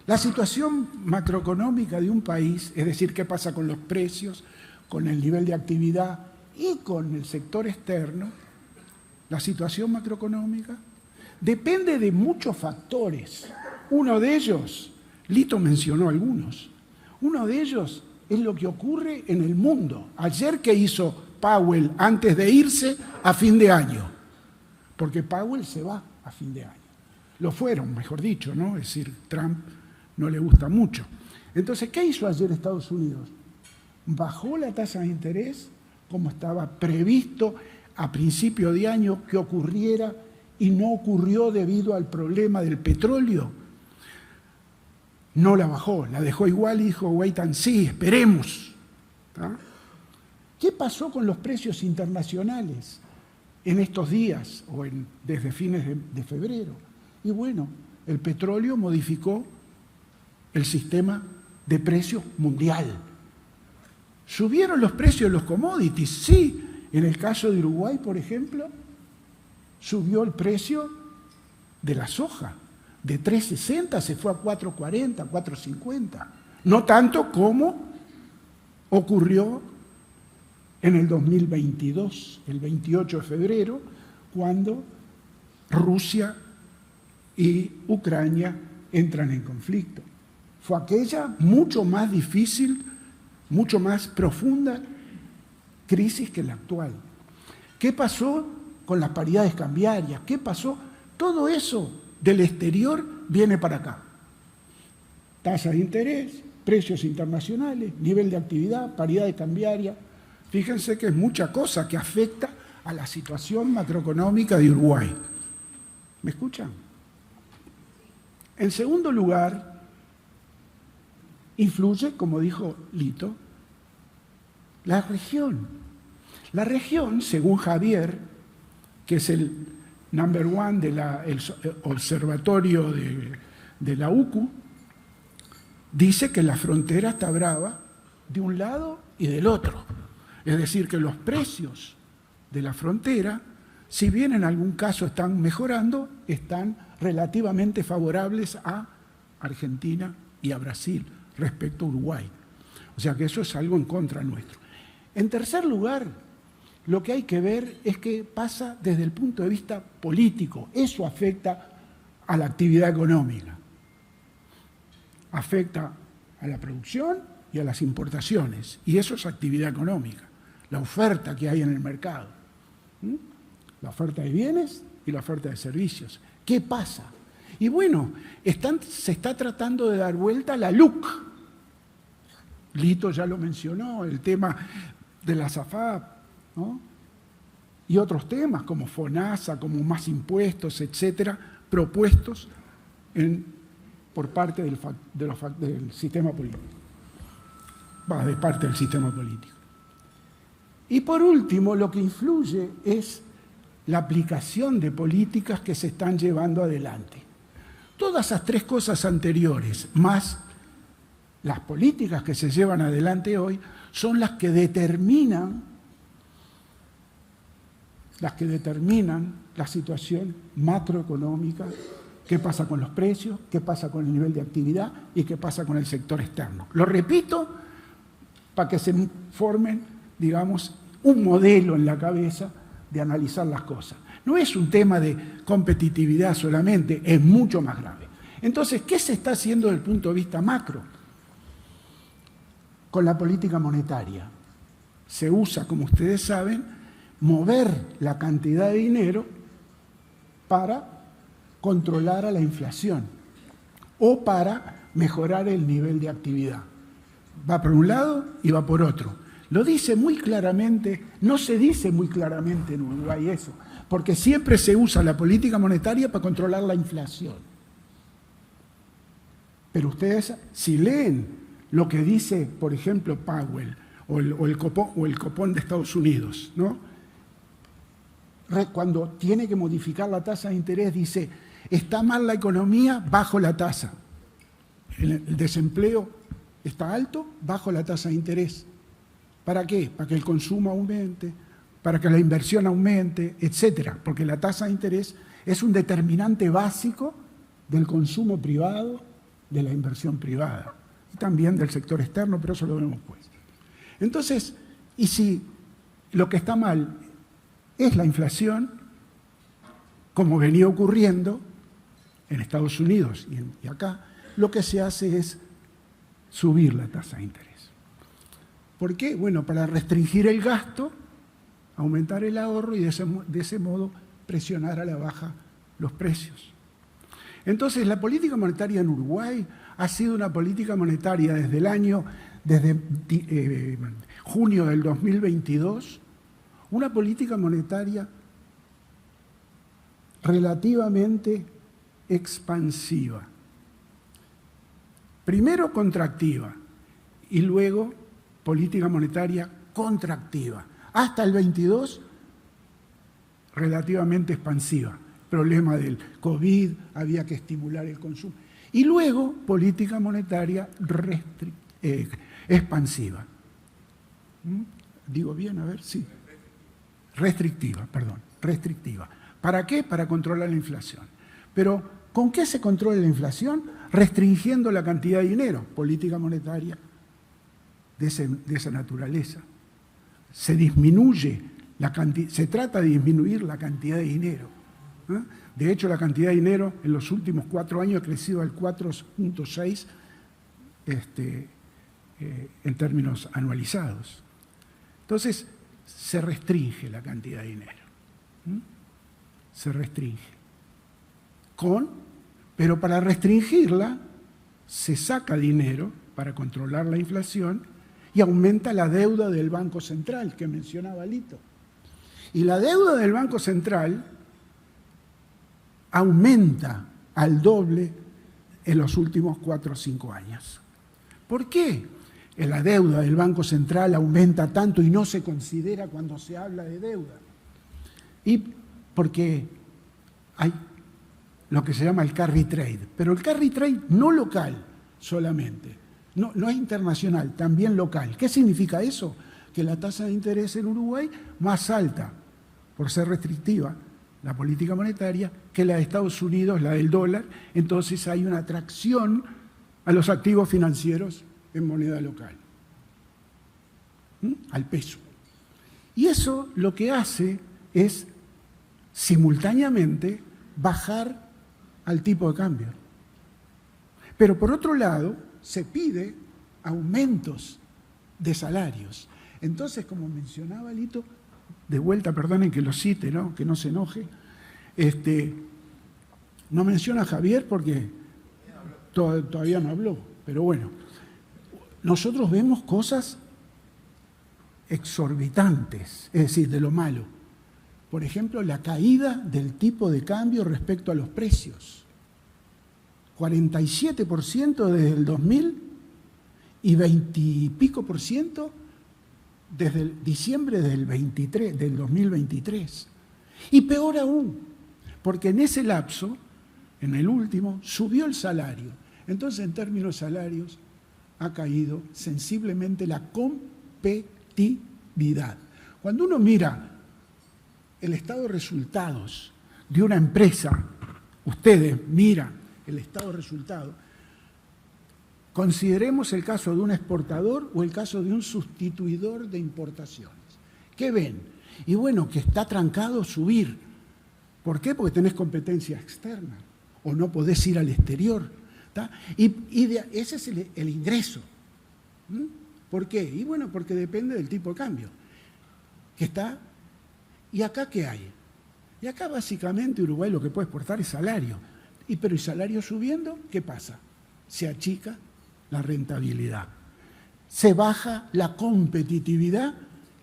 la situación macroeconómica de un país, es decir, qué pasa con los precios, con el nivel de actividad y con el sector externo, la situación macroeconómica depende de muchos factores. Uno de ellos, Lito mencionó algunos, uno de ellos es lo que ocurre en el mundo. Ayer, ¿qué hizo Powell antes de irse a fin de año? Porque Powell se va a fin de año. Lo fueron, mejor dicho, ¿no? Es decir, Trump no le gusta mucho. Entonces, ¿qué hizo ayer Estados Unidos? Bajó la tasa de interés como estaba previsto a principio de año que ocurriera y no ocurrió debido al problema del petróleo. No la bajó, la dejó igual y dijo, wait and see, esperemos. ¿Tá? ¿Qué pasó con los precios internacionales en estos días o desde fines de febrero? Y bueno, el petróleo modificó el sistema de precios mundial. ¿Subieron los precios de los commodities? Sí. En el caso de Uruguay, por ejemplo, subió el precio de la soja. De 3.60 se fue a 4.40, 4.50. No tanto como ocurrió en el 2022, el 28 de febrero, cuando Rusia y Ucrania entran en conflicto. Fue aquella mucho más difícil, mucho más profunda crisis que la actual. ¿Qué pasó con las paridades cambiarias? ¿Qué pasó? Todo eso del exterior viene para acá. Tasa de interés, precios internacionales, nivel de actividad, paridad cambiaria. Fíjense que es mucha cosa que afecta a la situación macroeconómica de Uruguay. ¿Me escuchan? En segundo lugar, influye, como dijo Lito, la región. La región, según Javier, que es el number one del observatorio de la UCU, dice que la frontera está brava de un lado y del otro. Es decir, que los precios de la frontera, si bien en algún caso están mejorando, están relativamente favorables a Argentina y a Brasil respecto a Uruguay. O sea que eso es algo en contra nuestro. En tercer lugar, lo que hay que ver es qué pasa desde el punto de vista político. Eso afecta a la actividad económica. Afecta a la producción y a las importaciones. Y eso es actividad económica, la oferta que hay en el mercado. La oferta de bienes y la oferta de servicios. ¿Qué pasa? Y bueno, se está tratando de dar vuelta a la LUC. Lito ya lo mencionó, el tema de la SAFAP, ¿no? Y otros temas como FONASA, como más impuestos, etcétera, propuestos por parte del sistema político. De parte del sistema político. Y por último, lo que influye es la aplicación de políticas que se están llevando adelante. Todas esas tres cosas anteriores, más las políticas que se llevan adelante hoy, son las que determinan la situación macroeconómica, qué pasa con los precios, qué pasa con el nivel de actividad y qué pasa con el sector externo. Lo repito para que se formen, digamos, un modelo en la cabeza de analizar las cosas. No es un tema de competitividad solamente, es mucho más grave. Entonces, ¿qué se está haciendo desde el punto de vista macro? Con la política monetaria. Se usa, como ustedes saben, mover la cantidad de dinero para controlar a la inflación o para mejorar el nivel de actividad. Va por un lado y va por otro. Lo dice muy claramente, no se dice muy claramente en Uruguay eso, porque siempre se usa la política monetaria para controlar la inflación. Pero ustedes, si leen lo que dice, por ejemplo, Powell o el Copón de Estados Unidos, ¿no? Cuando tiene que modificar la tasa de interés, dice, está mal la economía, bajo la tasa. El desempleo está alto, bajo la tasa de interés. ¿Para qué? Para que el consumo aumente, para que la inversión aumente, etcétera. Porque la tasa de interés es un determinante básico del consumo privado, de la inversión privada. Y también del sector externo, pero eso lo vemos pues. Entonces, y si lo que está mal es la inflación, como venía ocurriendo en Estados Unidos y acá, lo que se hace es subir la tasa de interés. ¿Por qué? Bueno, para restringir el gasto, aumentar el ahorro y de ese modo presionar a la baja los precios. Entonces, la política monetaria en Uruguay ha sido una política monetaria desde junio del 2022, una política monetaria relativamente expansiva. Primero contractiva y luego política monetaria contractiva. Hasta el 22, relativamente expansiva. Problema del COVID, había que estimular el consumo. Y luego política monetaria expansiva. ¿Digo bien? A ver, sí. Restrictiva. ¿Para qué? Para controlar la inflación. Pero, ¿con qué se controla la inflación? Restringiendo la cantidad de dinero. Política monetaria de esa naturaleza. Se disminuye se trata de disminuir la cantidad de dinero. De hecho, la cantidad de dinero en los últimos 4 años ha crecido al 4.6 en términos anualizados. Entonces, se restringe la cantidad de dinero. Se restringe. Pero para restringirla, se saca dinero para controlar la inflación y aumenta la deuda del Banco Central, que mencionaba Lito. Y la deuda del Banco Central aumenta al doble en los últimos 4 o 5 años. ¿Por qué la deuda del Banco Central aumenta tanto y no se considera cuando se habla de deuda? Y porque hay lo que se llama el carry trade, pero el carry trade no local solamente, no es internacional, también local. ¿Qué significa eso? Que la tasa de interés en Uruguay más alta, por ser restrictiva la política monetaria, que la de Estados Unidos, la del dólar. Entonces hay una atracción a los activos financieros en moneda local, al peso. Y eso lo que hace es simultáneamente bajar al tipo de cambio. Pero por otro lado, se pide aumentos de salarios. Entonces, como mencionaba Lito, de vuelta, perdonen que lo cite, ¿no? Que no se enoje, no menciona a Javier porque todavía no habló, pero bueno, nosotros vemos cosas exorbitantes, es decir, de lo malo. Por ejemplo, la caída del tipo de cambio respecto a los precios. 47% desde el 2000 y 20 y pico por ciento desde el diciembre del 2023. Y peor aún, porque en ese lapso, en el último, subió el salario. Entonces, en términos salarios, ha caído sensiblemente la competitividad. Cuando uno mira el estado de resultados de una empresa, ustedes miran el estado de resultados, consideremos el caso de un exportador o el caso de un sustituidor de importaciones. ¿Qué ven? Y bueno, que está trancado subir. ¿Por qué? Porque tenés competencia externa o no podés ir al exterior. Ese es el ingreso. ¿Por qué? Y bueno, porque depende del tipo de cambio. Que está. ¿Y acá qué hay? Y acá básicamente Uruguay lo que puede exportar es salario. Pero el salario subiendo, ¿qué pasa? Se achica la rentabilidad. Se baja la competitividad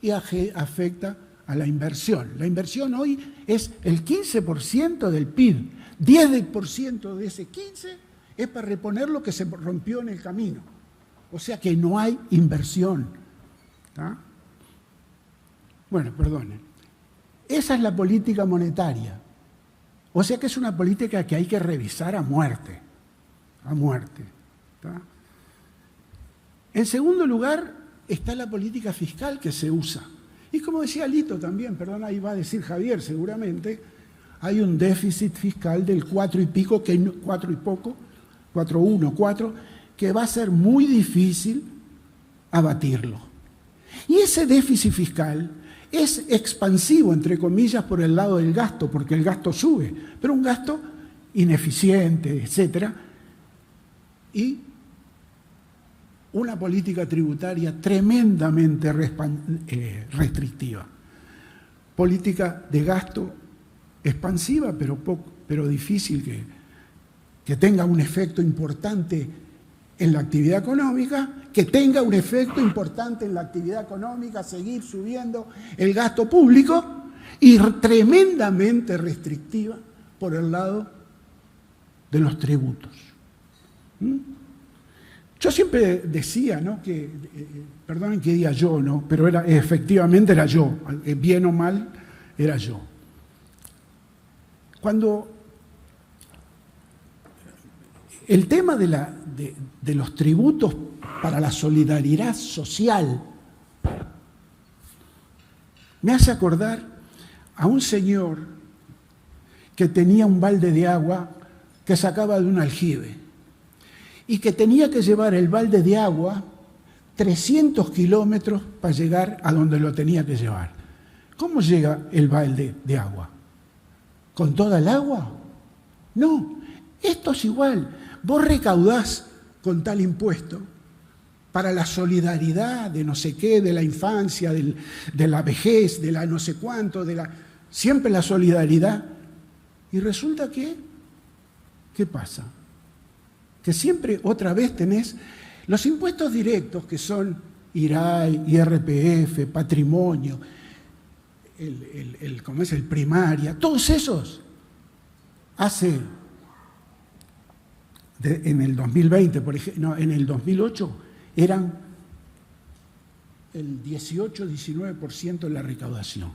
y afecta a la inversión. La inversión hoy es el 15% del PIB. 10% de ese 15% es para reponer lo que se rompió en el camino. O sea que no hay inversión. ¿Tá? Bueno, perdonen. Esa es la política monetaria. O sea que es una política que hay que revisar a muerte. A muerte. ¿Tá? En segundo lugar, está la política fiscal que se usa. Y como decía Lito también, perdón, ahí va a decir Javier seguramente, hay un déficit fiscal del 4 y pico, 4, que va a ser muy difícil abatirlo. Y ese déficit fiscal es expansivo, entre comillas, por el lado del gasto, porque el gasto sube, pero un gasto ineficiente, etc. Y una política tributaria tremendamente restrictiva. Política de gasto expansiva, pero difícil que tenga un efecto importante en la actividad económica, que tenga un efecto importante en la actividad económica, seguir subiendo el gasto público, y tremendamente restrictiva por el lado de los tributos. Yo siempre decía, ¿no?, que, perdonen que diga yo, ¿no?, pero efectivamente era yo, bien o mal, era yo. Cuando el tema de los tributos para la solidaridad social me hace acordar a un señor que tenía un balde de agua que sacaba de un aljibe y que tenía que llevar el balde de agua 300 kilómetros para llegar a donde lo tenía que llevar. ¿Cómo llega el balde de agua? ¿Con toda el agua? No, esto es igual. Vos recaudás con tal impuesto para la solidaridad de no sé qué, de la infancia, de la vejez, de la no sé cuánto, siempre la solidaridad. Y resulta que, ¿qué pasa? Que siempre otra vez tenés los impuestos directos, que son IRAI, IRPF, patrimonio, ¿cómo es? El primaria, todos esos, en el 2020, por ejemplo, no, en el 2008, eran el 18-19% de la recaudación.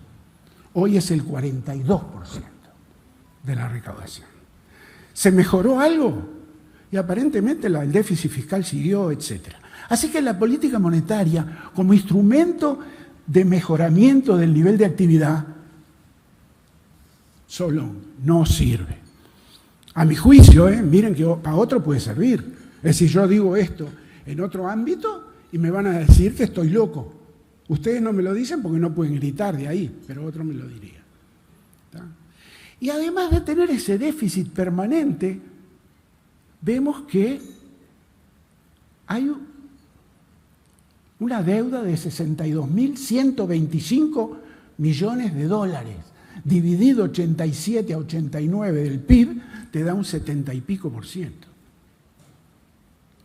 Hoy es el 42% de la recaudación. ¿Se mejoró algo? Y aparentemente el déficit fiscal siguió, etc. Así que la política monetaria, como instrumento de mejoramiento del nivel de actividad, solo no sirve. A mi juicio, miren que para otro puede servir. Es decir, yo digo esto en otro ámbito y me van a decir que estoy loco. Ustedes no me lo dicen porque no pueden gritar de ahí, pero otro me lo diría. ¿Está? Y además de tener ese déficit permanente, vemos que hay una deuda de 62.125 millones de dólares. Dividido 87 a 89 del PIB, te da un 70 y pico %.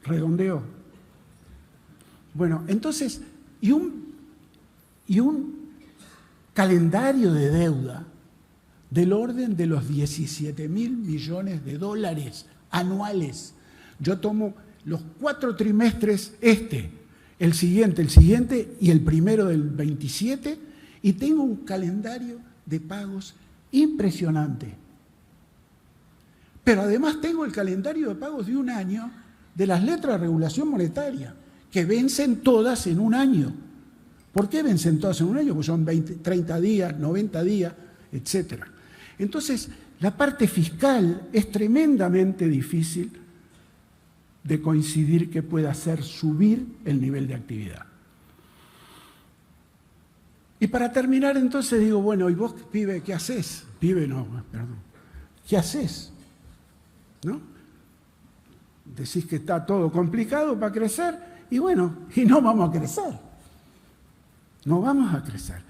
Redondeo. Bueno, entonces, y un calendario de deuda del orden de los 17.000 millones de dólares anuales. Yo tomo los 4 trimestres, el siguiente y el primero del 27, y tengo un calendario de pagos impresionante. Pero además tengo el calendario de pagos de un año de las letras de regulación monetaria, que vencen todas en un año. ¿Por qué vencen todas en un año? Pues son 20, 30 días, 90 días, etc. Entonces, la parte fiscal es tremendamente difícil de coincidir que pueda hacer subir el nivel de actividad. Y para terminar, entonces digo, bueno, ¿y vos, pibe, qué haces? Pibe, no, perdón. ¿Qué haces? ¿No? Decís que está todo complicado para crecer, y bueno, y no vamos a crecer. No vamos a crecer.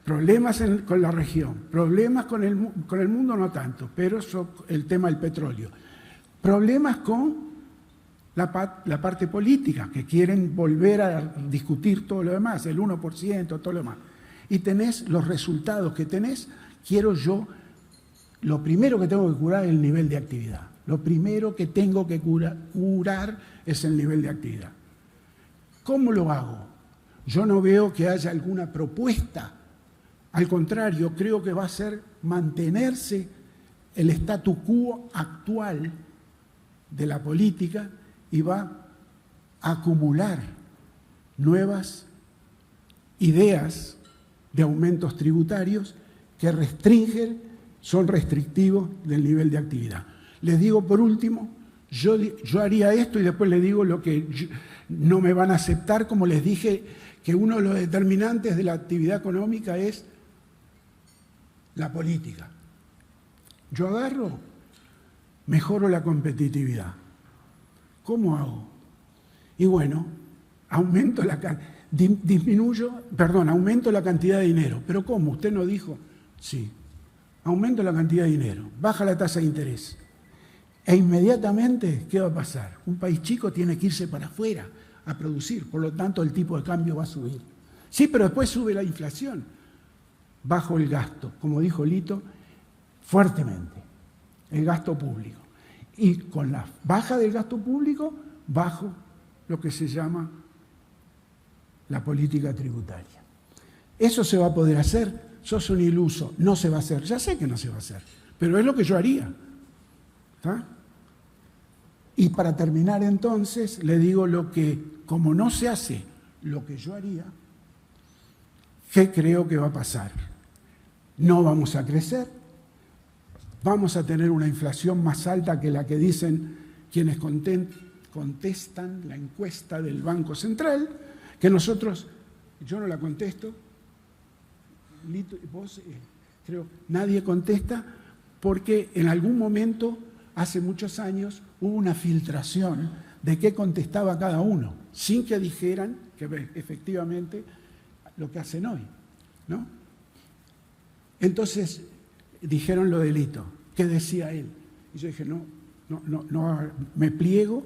Problemas con la región, problemas con el mundo no tanto, pero el tema del petróleo. Problemas con la parte política, que quieren volver a discutir todo lo demás, el 1%, todo lo demás. Y tenés los resultados que tenés, lo primero que tengo que curar es el nivel de actividad. Lo primero que tengo que curar es el nivel de actividad. ¿Cómo lo hago? Yo no veo que haya alguna propuesta. Al contrario, creo que va a ser mantenerse el statu quo actual de la política y va a acumular nuevas ideas de aumentos tributarios que son restrictivos del nivel de actividad. Les digo por último, yo haría esto y después les digo lo que no me van a aceptar, como les dije, que uno de los determinantes de la actividad económica es la política. Yo agarro, mejoro la competitividad. ¿Cómo hago? Y bueno, aumento la cantidad de dinero. ¿Pero cómo? ¿Usted no dijo? Sí. Aumento la cantidad de dinero, baja la tasa de interés. E inmediatamente, ¿qué va a pasar? Un país chico tiene que irse para afuera a producir, por lo tanto el tipo de cambio va a subir. Sí, pero después sube la inflación. Bajo el gasto, como dijo Lito, fuertemente, el gasto público. Y con la baja del gasto público, bajo lo que se llama la política tributaria. ¿Eso se va a poder hacer? Sos un iluso. No se va a hacer. Ya sé que no se va a hacer, pero es lo que yo haría. ¿Está? Y para terminar entonces, le digo como no se hace lo que yo haría, ¿qué creo que va a pasar? No vamos a crecer, vamos a tener una inflación más alta que la que dicen quienes contestan la encuesta del Banco Central, que nosotros, yo no la contesto, Lito, vos, creo, nadie contesta, porque en algún momento, hace muchos años, hubo una filtración de qué contestaba cada uno, sin que dijeran que efectivamente lo que hacen hoy, ¿no? Entonces dijeron lo de Lito, ¿qué decía él? Y yo dije, no, me pliego,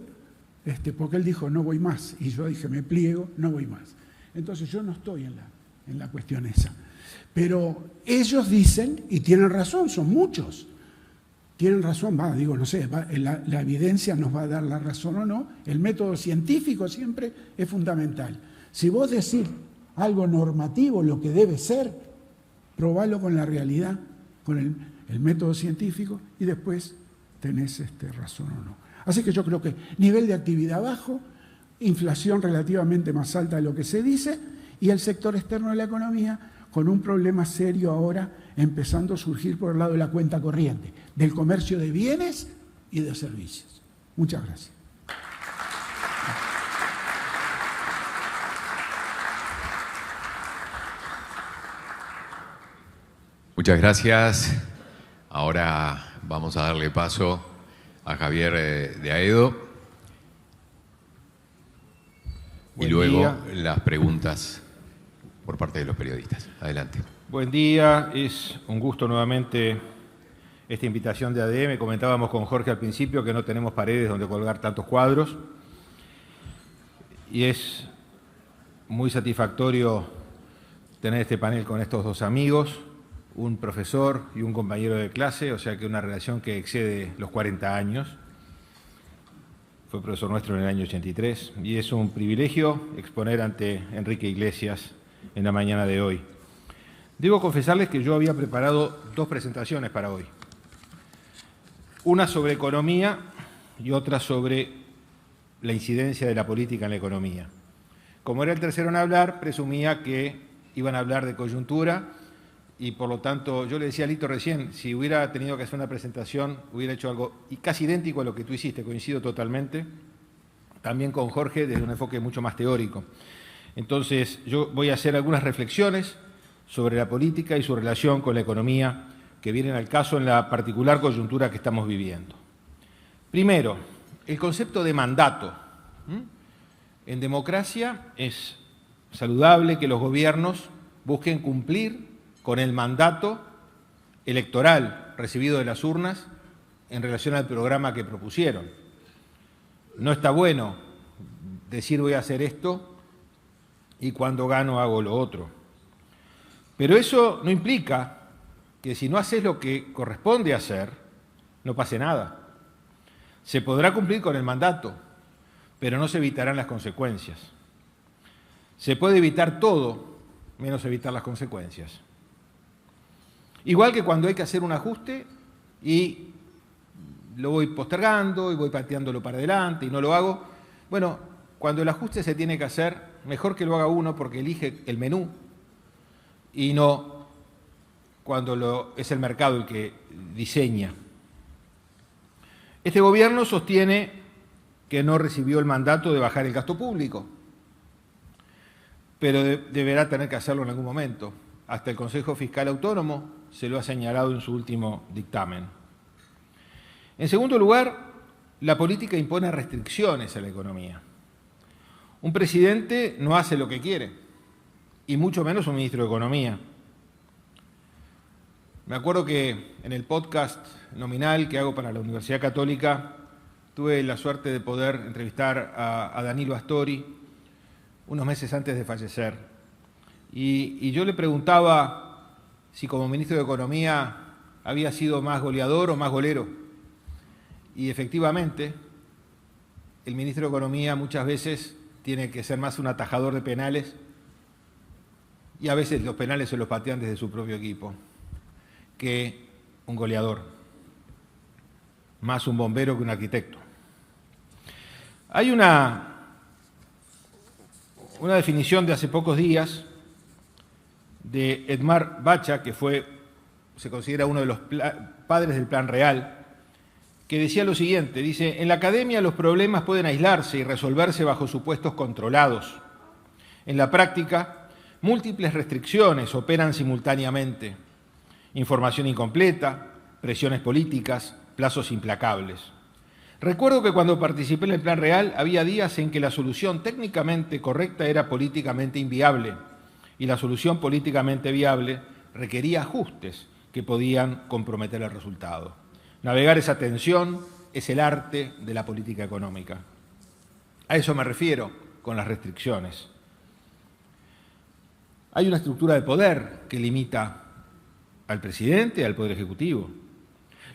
porque él dijo, no voy más, y yo dije, me pliego, no voy más. Entonces yo no estoy en la cuestión esa. Pero ellos dicen, y tienen razón, son muchos, tienen razón, no sé, la evidencia nos va a dar la razón o no, el método científico siempre es fundamental. Si vos decís algo normativo, lo que debe ser, probalo con la realidad, con el método científico, y después tenés razón o no. Así que yo creo que nivel de actividad bajo, inflación relativamente más alta de lo que se dice, y el sector externo de la economía con un problema serio ahora empezando a surgir por el lado de la cuenta corriente, del comercio de bienes y de servicios. Muchas gracias. Muchas gracias. Ahora vamos a darle paso a Javier de Aedo y luego las preguntas por parte de los periodistas. Adelante. Buen día, es un gusto nuevamente esta invitación de ADM. Comentábamos con Jorge al principio que no tenemos paredes donde colgar tantos cuadros y es muy satisfactorio tener este panel con estos dos amigos, un profesor y un compañero de clase, o sea que una relación que excede los 40 años. Fue profesor nuestro en el año 83 y es un privilegio exponer ante Enrique Iglesias en la mañana de hoy. Debo confesarles que yo había preparado dos presentaciones para hoy. Una sobre economía y otra sobre la incidencia de la política en la economía. Como era el tercero en hablar, presumía que iban a hablar de coyuntura y por lo tanto yo le decía a Lito recién, si hubiera tenido que hacer una presentación, hubiera hecho algo casi idéntico a lo que tú hiciste, coincido totalmente, también con Jorge desde un enfoque mucho más teórico. Entonces, yo voy a hacer algunas reflexiones sobre la política y su relación con la economía que vienen al caso en la particular coyuntura que estamos viviendo. Primero, el concepto de mandato. En democracia es saludable que los gobiernos busquen cumplir con el mandato electoral recibido de las urnas en relación al programa que propusieron. No está bueno decir voy a hacer esto y cuando gano hago lo otro. Pero eso no implica que si no haces lo que corresponde hacer, no pase nada. Se podrá cumplir con el mandato, pero no se evitarán las consecuencias. Se puede evitar todo, menos evitar las consecuencias. Igual que cuando hay que hacer un ajuste y lo voy postergando y voy pateándolo para adelante y no lo hago. Bueno, cuando el ajuste se tiene que hacer, mejor que lo haga uno porque elige el menú y no cuando es el mercado el que diseña. Este gobierno sostiene que no recibió el mandato de bajar el gasto público, pero deberá tener que hacerlo en algún momento. Hasta el Consejo Fiscal Autónomo se lo ha señalado en su último dictamen. En segundo lugar, la política impone restricciones a la economía. Un presidente no hace lo que quiere, y mucho menos un ministro de Economía. Me acuerdo que en el podcast nominal que hago para la Universidad Católica tuve la suerte de poder entrevistar a Danilo Astori unos meses antes de fallecer. Y yo le preguntaba si como ministro de Economía había sido más goleador o más golero. Y efectivamente, el ministro de Economía muchas veces tiene que ser más un atajador de penales y a veces los penales se los patean desde su propio equipo, que un goleador, más un bombero que un arquitecto. Hay una definición de hace pocos días de Edmar Bacha, que se considera uno de los padres del Plan Real, que decía lo siguiente, dice, en la academia los problemas pueden aislarse y resolverse bajo supuestos controlados. En la práctica, múltiples restricciones operan simultáneamente. Información incompleta, presiones políticas, plazos implacables. Recuerdo que cuando participé en el Plan Real había días en que la solución técnicamente correcta era políticamente inviable y la solución políticamente viable requería ajustes que podían comprometer el resultado. Navegar esa tensión es el arte de la política económica. A eso me refiero con las restricciones. Hay una estructura de poder que limita al presidente y al Poder Ejecutivo.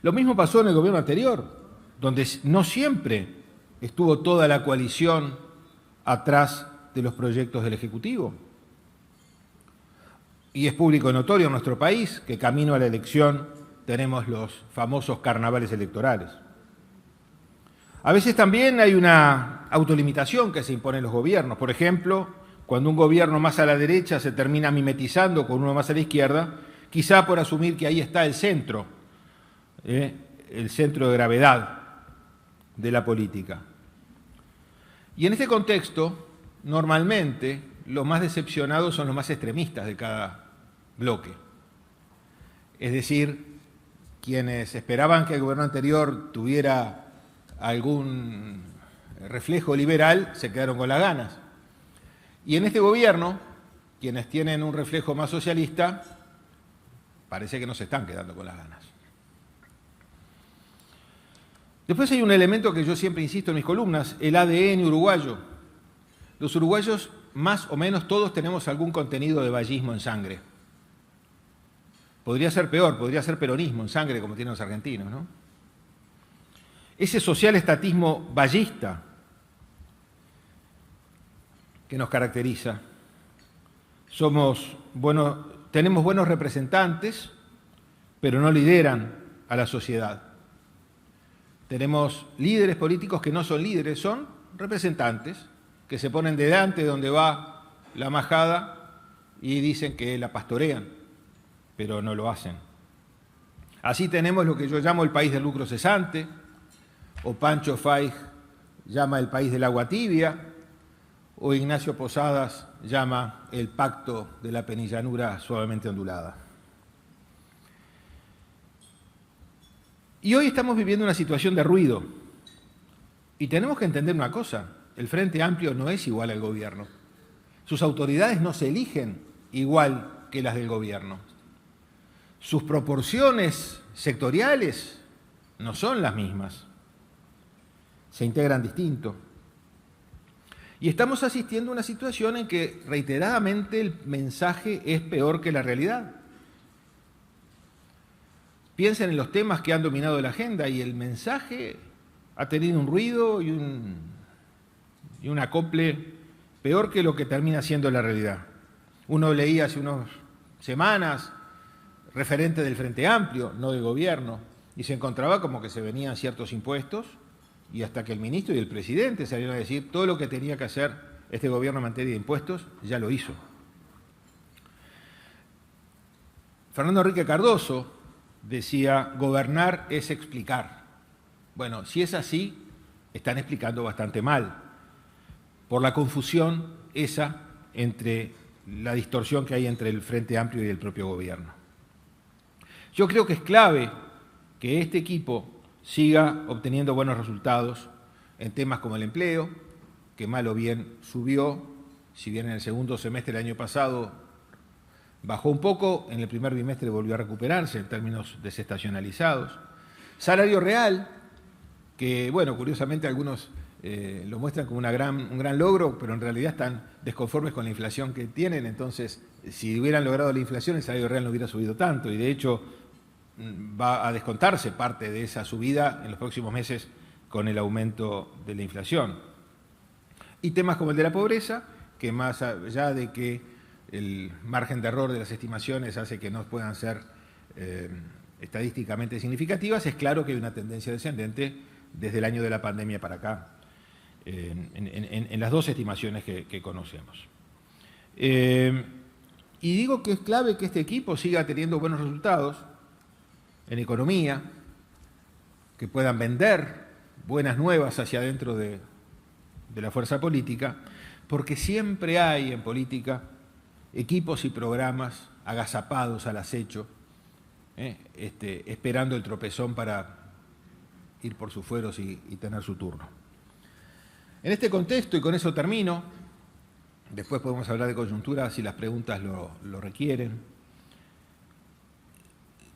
Lo mismo pasó en el gobierno anterior, donde no siempre estuvo toda la coalición atrás de los proyectos del Ejecutivo. Y es público y notorio en nuestro país que camino a la elección tenemos los famosos carnavales electorales. A veces también hay una autolimitación que se impone en los gobiernos. Por ejemplo, cuando un gobierno más a la derecha se termina mimetizando con uno más a la izquierda, quizá por asumir que ahí está el centro de gravedad de la política. Y en este contexto, normalmente, los más decepcionados son los más extremistas de cada bloque. Es decir, quienes esperaban que el gobierno anterior tuviera algún reflejo liberal, se quedaron con las ganas. Y en este gobierno, quienes tienen un reflejo más socialista, parece que no se están quedando con las ganas. Después hay un elemento que yo siempre insisto en mis columnas, el ADN uruguayo. Los uruguayos, más o menos todos, tenemos algún contenido de vallismo en sangre. Podría ser peor, podría ser peronismo en sangre, como tienen los argentinos, ¿no? Ese social estatismo vallista que nos caracteriza. Tenemos buenos representantes, pero no lideran a la sociedad. Tenemos líderes políticos que no son líderes, son representantes, que se ponen delante donde va la majada y dicen que la pastorean, pero no lo hacen. Así tenemos lo que yo llamo el país del lucro cesante, o Pancho Faij llama el país del agua tibia, o Ignacio Posadas llama el pacto de la penillanura suavemente ondulada. Y hoy estamos viviendo una situación de ruido. Y tenemos que entender una cosa, el Frente Amplio no es igual al gobierno. Sus autoridades no se eligen igual que las del gobierno. Sus proporciones sectoriales no son las mismas. Se integran distinto. Y estamos asistiendo a una situación en que reiteradamente el mensaje es peor que la realidad. Piensen en los temas que han dominado la agenda y el mensaje ha tenido un ruido y un acople peor que lo que termina siendo la realidad. Uno leía hace unas semanas referente del Frente Amplio, no del gobierno, y se encontraba como que se venían ciertos impuestos y hasta que el ministro y el presidente salieron a decir todo lo que tenía que hacer este gobierno en materia de impuestos, ya lo hizo. Fernando Henrique Cardoso decía, gobernar es explicar. Bueno, si es así, están explicando bastante mal, por la confusión esa entre la distorsión que hay entre el Frente Amplio y el propio gobierno. Yo creo que es clave que este equipo siga obteniendo buenos resultados en temas como el empleo, que mal o bien subió, si bien en el segundo semestre del año pasado bajó un poco, en el primer bimestre volvió a recuperarse en términos desestacionalizados. Salario real, que, bueno, curiosamente algunos lo muestran como un gran logro, pero en realidad están desconformes con la inflación que tienen, entonces, si hubieran logrado la inflación, el salario real no hubiera subido tanto, y de hecho va a descontarse parte de esa subida en los próximos meses con el aumento de la inflación. Y temas como el de la pobreza, que más allá de que el margen de error de las estimaciones hace que no puedan ser estadísticamente significativas, es claro que hay una tendencia descendente desde el año de la pandemia para acá, en las dos estimaciones que conocemos. Y digo que es clave que este equipo siga teniendo buenos resultados en economía, que puedan vender buenas nuevas hacia adentro de la fuerza política, porque siempre hay en política equipos y programas agazapados al acecho, esperando el tropezón para ir por sus fueros y tener su turno. En este contexto, y con eso termino, después podemos hablar de coyuntura si las preguntas lo requieren,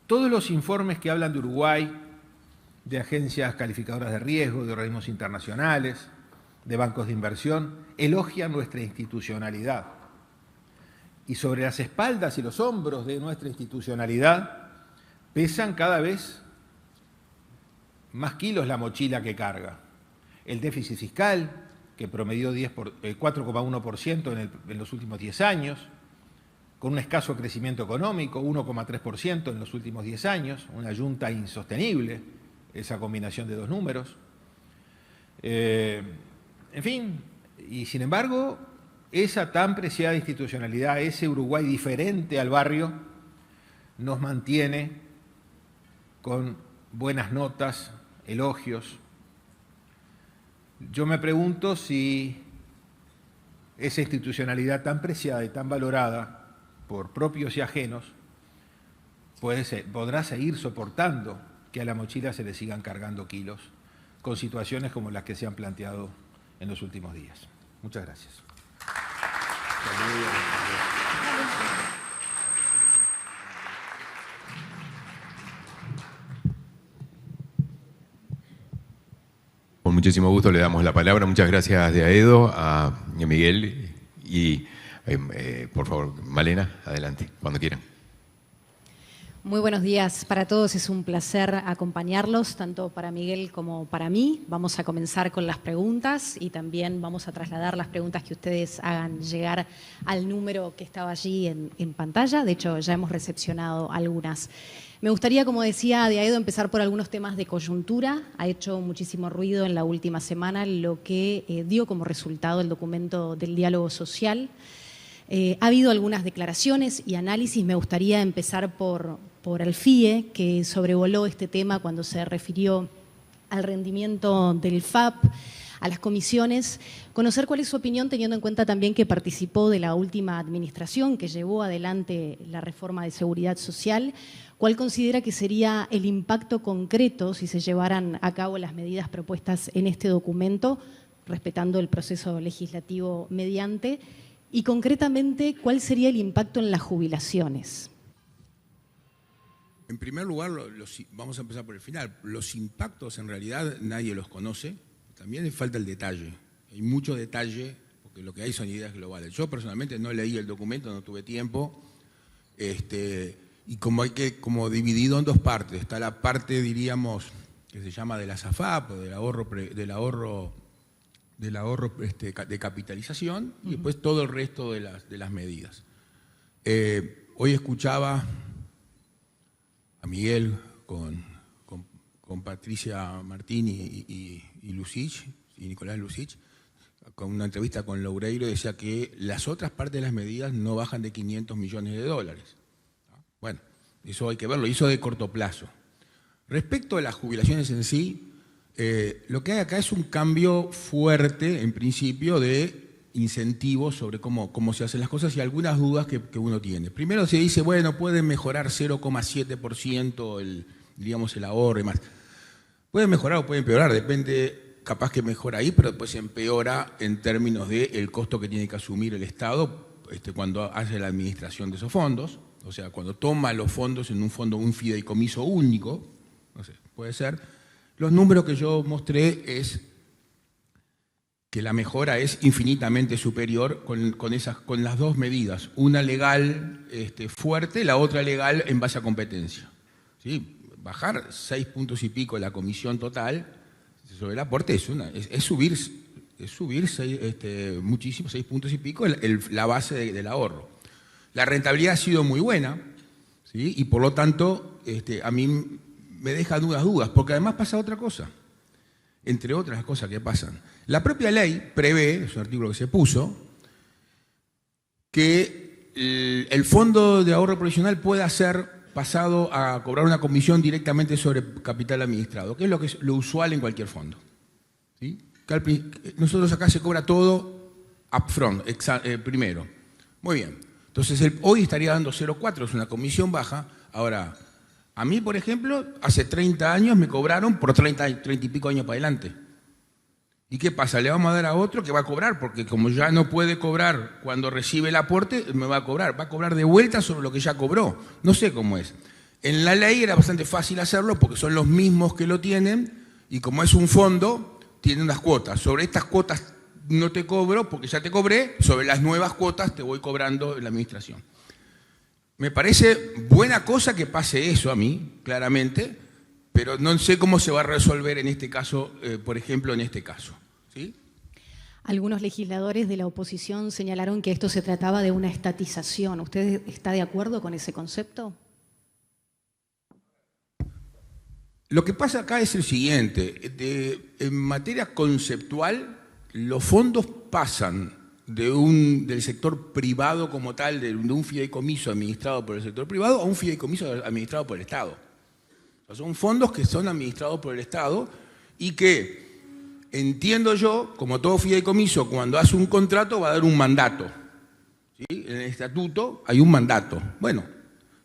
todos los informes que hablan de Uruguay, de agencias calificadoras de riesgo, de organismos internacionales, de bancos de inversión, elogian nuestra institucionalidad. Y sobre las espaldas y los hombros de nuestra institucionalidad pesan cada vez más kilos la mochila que carga. El déficit fiscal, que promedió 4,1% en los últimos 10 años, con un escaso crecimiento económico, 1,3% en los últimos 10 años, una yunta insostenible, esa combinación de dos números. En fin, y sin embargo, esa tan preciada institucionalidad, ese Uruguay diferente al barrio, nos mantiene con buenas notas, elogios. Yo me pregunto si esa institucionalidad tan preciada y tan valorada por propios y ajenos podrá seguir soportando que a la mochila se le sigan cargando kilos con situaciones como las que se han planteado en los últimos días. Muchas gracias. Con muchísimo gusto le damos la palabra. Muchas gracias de Aedo, a Miguel y, por favor, Malena, adelante, cuando quieran. Muy buenos días para todos, es un placer acompañarlos, tanto para Miguel como para mí. Vamos a comenzar con las preguntas y también vamos a trasladar las preguntas que ustedes hagan llegar al número que estaba allí en pantalla. De hecho, ya hemos recepcionado algunas. Me gustaría, como decía Aedo, empezar por algunos temas de coyuntura. Ha hecho muchísimo ruido en la última semana lo que dio como resultado el documento del diálogo social. Ha habido algunas declaraciones y análisis. Me gustaría empezar por el FIE, que sobrevoló este tema cuando se refirió al rendimiento del FAP, a las comisiones. Conocer cuál es su opinión, teniendo en cuenta también que participó de la última administración que llevó adelante la reforma de seguridad social. ¿Cuál considera que sería el impacto concreto si se llevaran a cabo las medidas propuestas en este documento, respetando el proceso legislativo mediante? Y concretamente, ¿cuál sería el impacto en las jubilaciones? En primer lugar, vamos a empezar por el final. Los impactos en realidad nadie los conoce. También le falta el detalle. Hay mucho detalle, porque lo que hay son ideas globales. Yo personalmente no leí el documento, no tuve tiempo. Y como dividido en dos partes. Está la parte, diríamos, que se llama de la SAFAP, del ahorro de capitalización, y después todo el resto de las medidas. Hoy escuchaba a Miguel con Patricia Martín y Lucich, y Nicolás Lucich, con una entrevista con Loureiro, decía que las otras partes de las medidas no bajan de 500 millones de dólares. Bueno, eso hay que verlo, hizo de corto plazo. Respecto a las jubilaciones en sí, lo que hay acá es un cambio fuerte, en principio, de incentivos sobre cómo se hacen las cosas y algunas dudas que uno tiene. Primero se dice, bueno, pueden mejorar 0,7% el ahorro y más. Puede mejorar o puede empeorar, depende, capaz que mejora ahí, pero después empeora en términos del costo que tiene que asumir el Estado cuando hace la administración de esos fondos, o sea, cuando toma los fondos en un fideicomiso único, no sé, puede ser. Los números que yo mostré es que la mejora es infinitamente superior con las dos medidas, una legal fuerte, la otra legal en base a competencia. ¿Sí? Bajar 6 puntos y pico la comisión total sobre el aporte es subir muchísimo, 6 puntos y pico la base del ahorro. La rentabilidad ha sido muy buena, ¿sí? Y por lo tanto a mí me deja dudas, porque además pasa otra cosa, entre otras cosas que pasan. La propia ley prevé, es un artículo que se puso, que el fondo de ahorro provisional pueda ser pasado a cobrar una comisión directamente sobre capital administrado, que es lo usual en cualquier fondo. ¿Sí? Nosotros acá se cobra todo upfront, primero. Muy bien. Entonces, hoy estaría dando 0,4, es una comisión baja. Ahora, a mí, por ejemplo, hace 30 años me cobraron por 30 y pico años para adelante. ¿Y qué pasa? Le vamos a dar a otro que va a cobrar, porque como ya no puede cobrar cuando recibe el aporte, va a cobrar de vuelta sobre lo que ya cobró. No sé cómo es. En la ley era bastante fácil hacerlo porque son los mismos que lo tienen y como es un fondo, tiene unas cuotas. Sobre estas cuotas no te cobro porque ya te cobré, sobre las nuevas cuotas te voy cobrando en la administración. Me parece buena cosa que pase eso a mí, claramente, pero no sé cómo se va a resolver en este caso, por ejemplo, en este caso. ¿Sí? Algunos legisladores de la oposición señalaron que esto se trataba de una estatización. ¿Usted está de acuerdo con ese concepto? Lo que pasa acá es el siguiente. En materia conceptual, los fondos pasan del sector privado como tal, de un fideicomiso administrado por el sector privado, a un fideicomiso administrado por el Estado. O sea, son fondos que son administrados por el Estado y que, entiendo yo, como todo fideicomiso, cuando hace un contrato va a dar un mandato. ¿Sí? En el estatuto hay un mandato. Bueno,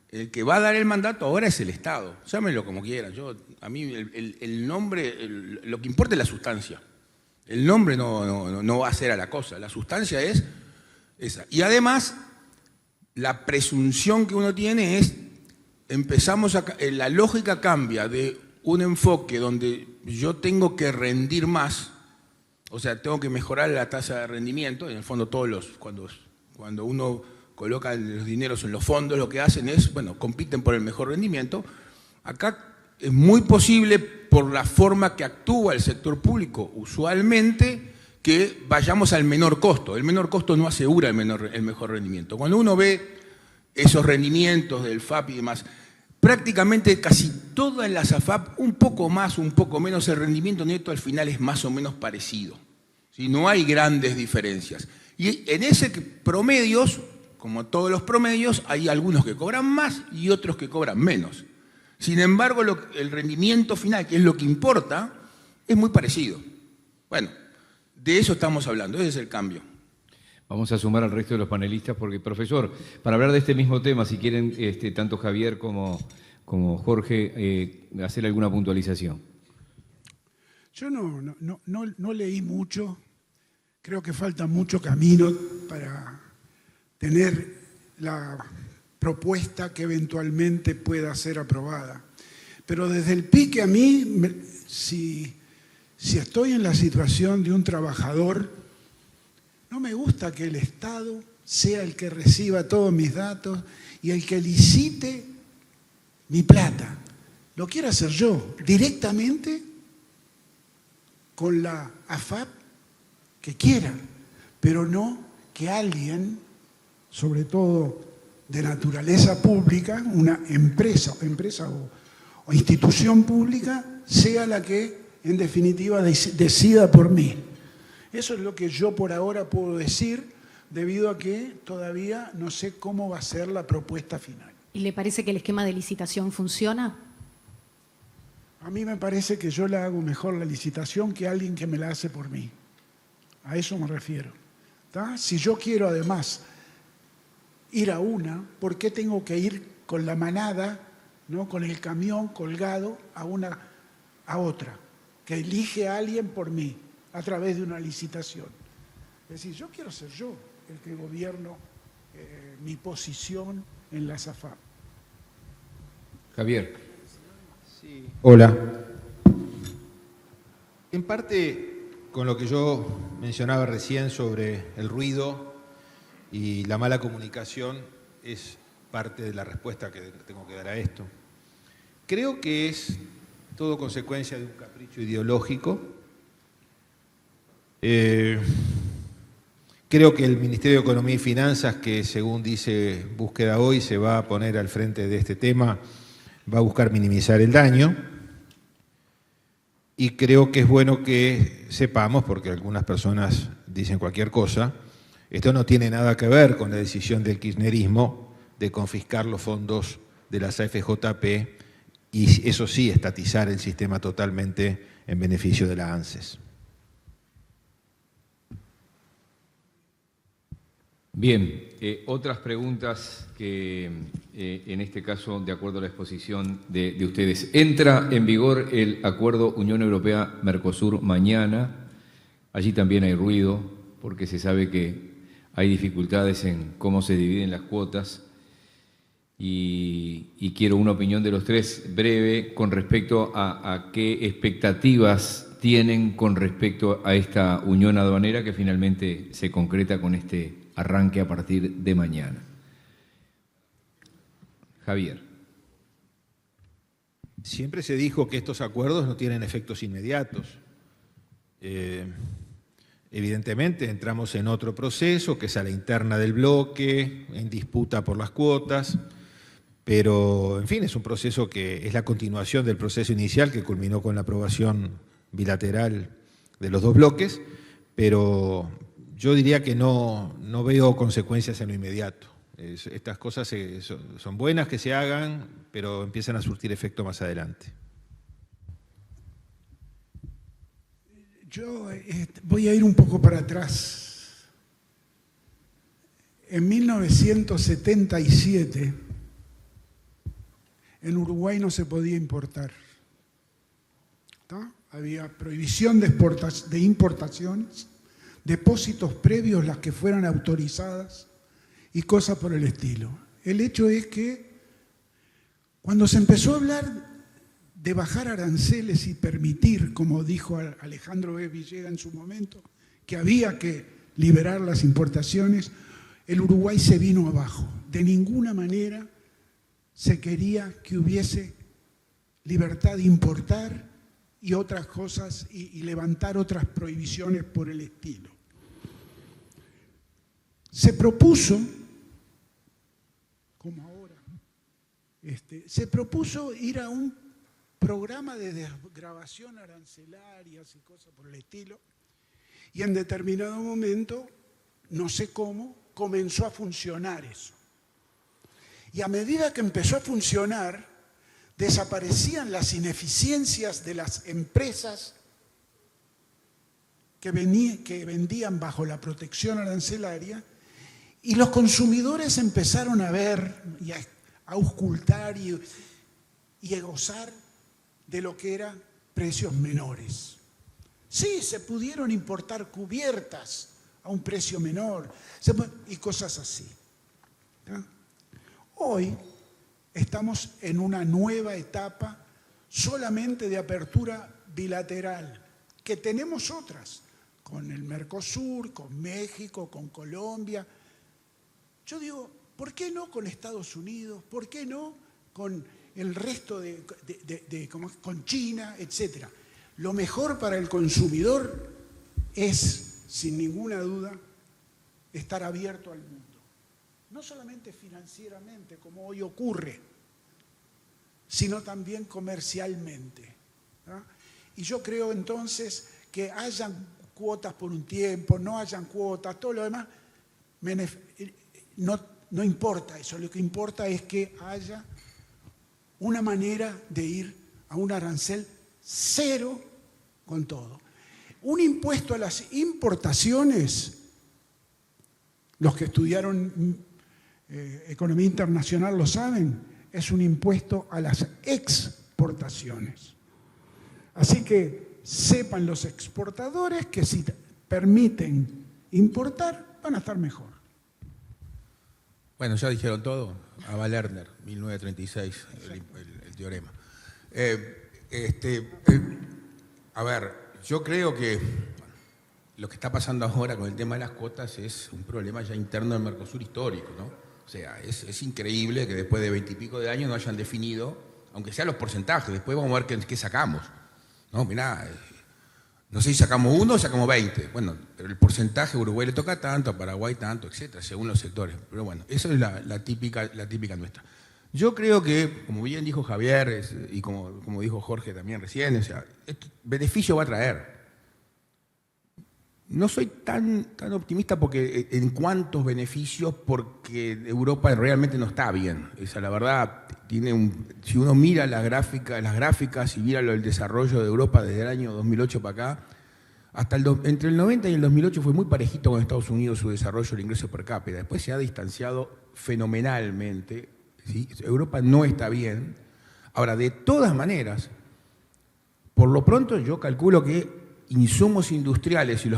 el que va a dar el mandato ahora es el Estado. Llámenlo como quieran. A mí el nombre, lo que importa es la sustancia. El nombre no va a ser a la cosa, la sustancia es esa. Y además, la presunción que uno tiene es, la lógica cambia de un enfoque donde yo tengo que rendir más, o sea, tengo que mejorar la tasa de rendimiento, en el fondo cuando uno coloca los dineros en los fondos, lo que hacen es, bueno, compiten por el mejor rendimiento. Acá es muy posible, por la forma que actúa el sector público, usualmente, que vayamos al menor costo. El menor costo no asegura el mejor rendimiento. Cuando uno ve esos rendimientos del FAP y demás, prácticamente casi todas las AFAP, un poco más, un poco menos, el rendimiento neto al final es más o menos parecido. ¿Sí? No hay grandes diferencias. Y en ese promedios, como todos los promedios, hay algunos que cobran más y otros que cobran menos. Sin embargo, el rendimiento final, que es lo que importa, es muy parecido. Bueno, de eso estamos hablando, ese es el cambio. Vamos a sumar al resto de los panelistas porque, profesor, para hablar de este mismo tema, si quieren, tanto Javier como Jorge, hacer alguna puntualización. Yo no leí mucho, creo que falta mucho camino para tener la propuesta que eventualmente pueda ser aprobada. Pero desde el pique a mí, si estoy en la situación de un trabajador, no me gusta que el Estado sea el que reciba todos mis datos y el que licite mi plata. Lo quiero hacer yo, directamente con la AFAP que quiera, pero no que alguien, sobre todo de naturaleza pública, una empresa o institución pública, sea la que en definitiva decida por mí. Eso es lo que yo por ahora puedo decir, debido a que todavía no sé cómo va a ser la propuesta final. ¿Y le parece que el esquema de licitación funciona? A mí me parece que yo la hago mejor la licitación que alguien que me la hace por mí. A eso me refiero. ¿Tá? Si yo quiero además ir a una, ¿por qué tengo que ir con la manada, ¿no? Con el camión colgado a otra? Que elige a alguien por mí, a través de una licitación. Es decir, yo quiero ser yo el que gobierno mi posición en la SAFAP. Javier. Sí. Hola. En parte, con lo que yo mencionaba recién sobre el ruido y la mala comunicación, es parte de la respuesta que tengo que dar a esto. Creo que es todo consecuencia de un capricho ideológico. Creo que el Ministerio de Economía y Finanzas, que según dice Búsqueda Hoy, se va a poner al frente de este tema, va a buscar minimizar el daño. Y creo que es bueno que sepamos, porque algunas personas dicen cualquier cosa, esto no tiene nada que ver con la decisión del kirchnerismo de confiscar los fondos de las AFJP y eso sí, estatizar el sistema totalmente en beneficio de la ANSES. Bien, otras preguntas que en este caso, de acuerdo a la exposición de ustedes. Entra en vigor el acuerdo Unión Europea-Mercosur mañana. Allí también hay ruido porque se sabe que hay dificultades en cómo se dividen las cuotas y quiero una opinión de los tres breve con respecto a qué expectativas tienen con respecto a esta unión aduanera que finalmente se concreta con este arranque a partir de mañana. Javier. Siempre se dijo que estos acuerdos no tienen efectos inmediatos. Evidentemente entramos en otro proceso, que es a la interna del bloque, en disputa por las cuotas, pero en fin, es un proceso que es la continuación del proceso inicial que culminó con la aprobación bilateral de los dos bloques, pero yo diría que no veo consecuencias en lo inmediato. Estas cosas son buenas que se hagan, pero empiezan a surtir efecto más adelante. Yo voy a ir un poco para atrás. En 1977, en Uruguay no se podía importar. ¿Está? Había prohibición de importaciones, depósitos previos, las que fueran autorizadas y cosas por el estilo. El hecho es que cuando se empezó a hablar de bajar aranceles y permitir, como dijo Alejandro B. Villegas en su momento, que había que liberar las importaciones, el Uruguay se vino abajo. De ninguna manera se quería que hubiese libertad de importar y otras cosas y levantar otras prohibiciones por el estilo. Se propuso, como ahora, se propuso ir a un programa de desgravación arancelarias y cosas por el estilo, y en determinado momento, no sé cómo, comenzó a funcionar eso. Y a medida que empezó a funcionar, desaparecían las ineficiencias de las empresas que vendían bajo la protección arancelaria, y los consumidores empezaron a ver y a auscultar y a gozar de lo que eran precios menores. Sí, se pudieron importar cubiertas a un precio menor y cosas así. ¿Ya? Hoy estamos en una nueva etapa solamente de apertura bilateral, que tenemos otras, con el Mercosur, con México, con Colombia. Yo digo, ¿por qué no con Estados Unidos? ¿Por qué no con el resto con China, etcétera? Lo mejor para el consumidor es, sin ninguna duda, estar abierto al mundo. No solamente financieramente, como hoy ocurre, sino también comercialmente. ¿No? Y yo creo entonces que hayan cuotas por un tiempo, no hayan cuotas, todo lo demás, no importa eso. Lo que importa es que haya una manera de ir a un arancel cero con todo. Un impuesto a las importaciones, los que estudiaron economía internacional lo saben, es un impuesto a las exportaciones. Así que sepan los exportadores que si permiten importar, van a estar mejor. Bueno, ya dijeron todo. Ava Lerner, 1936, el teorema. A ver, yo creo que lo que está pasando ahora con el tema de las cuotas es un problema ya interno del Mercosur histórico, ¿no? O sea, es increíble que después de 20 y pico de años no hayan definido, aunque sean los porcentajes, después vamos a ver qué sacamos. No, mirá, no sé si sacamos 1 o sacamos 20. Bueno, pero el porcentaje a Uruguay le toca tanto, a Paraguay tanto, etcétera, según los sectores. Pero bueno, eso es la típica nuestra. Yo creo que, como bien dijo Javier y como dijo Jorge también recién, o sea, beneficio va a traer. No soy tan optimista porque en cuántos beneficios, porque Europa realmente no está bien. Esa, la verdad, si uno mira las gráficas y mira el desarrollo de Europa desde el año 2008 para acá, Entre el 90 y el 2008 fue muy parejito con Estados Unidos su desarrollo del ingreso per cápita. Después se ha distanciado fenomenalmente, ¿sí? Europa no está bien. Ahora, de todas maneras, por lo pronto yo calculo que insumos industriales, si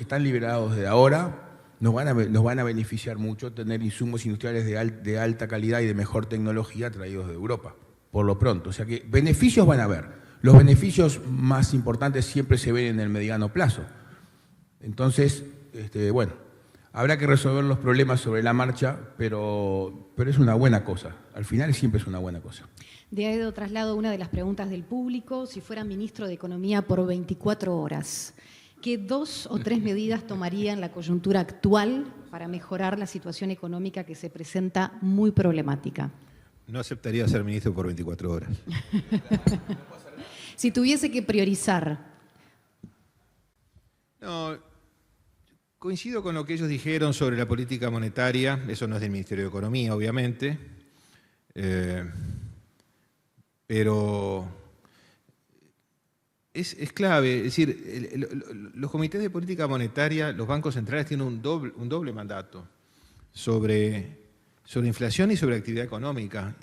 están liberados desde ahora, nos van a beneficiar mucho tener insumos industriales de alta calidad y de mejor tecnología traídos de Europa, por lo pronto. O sea que beneficios van a haber. Los beneficios más importantes siempre se ven en el mediano plazo. Entonces, bueno, habrá que resolver los problemas sobre la marcha, pero es una buena cosa. Al final siempre es una buena cosa. De Aedo traslado una de las preguntas del público. Si fuera ministro de Economía por 24 horas, ¿qué 2 o 3 medidas tomaría en la coyuntura actual para mejorar la situación económica que se presenta muy problemática? No aceptaría ser ministro por 24 horas. Si tuviese que priorizar. No, coincido con lo que ellos dijeron sobre la política monetaria. Eso no es del Ministerio de Economía, obviamente. Pero es clave. Es decir, los comités de política monetaria, los bancos centrales tienen un doble mandato sobre inflación y sobre actividad económica.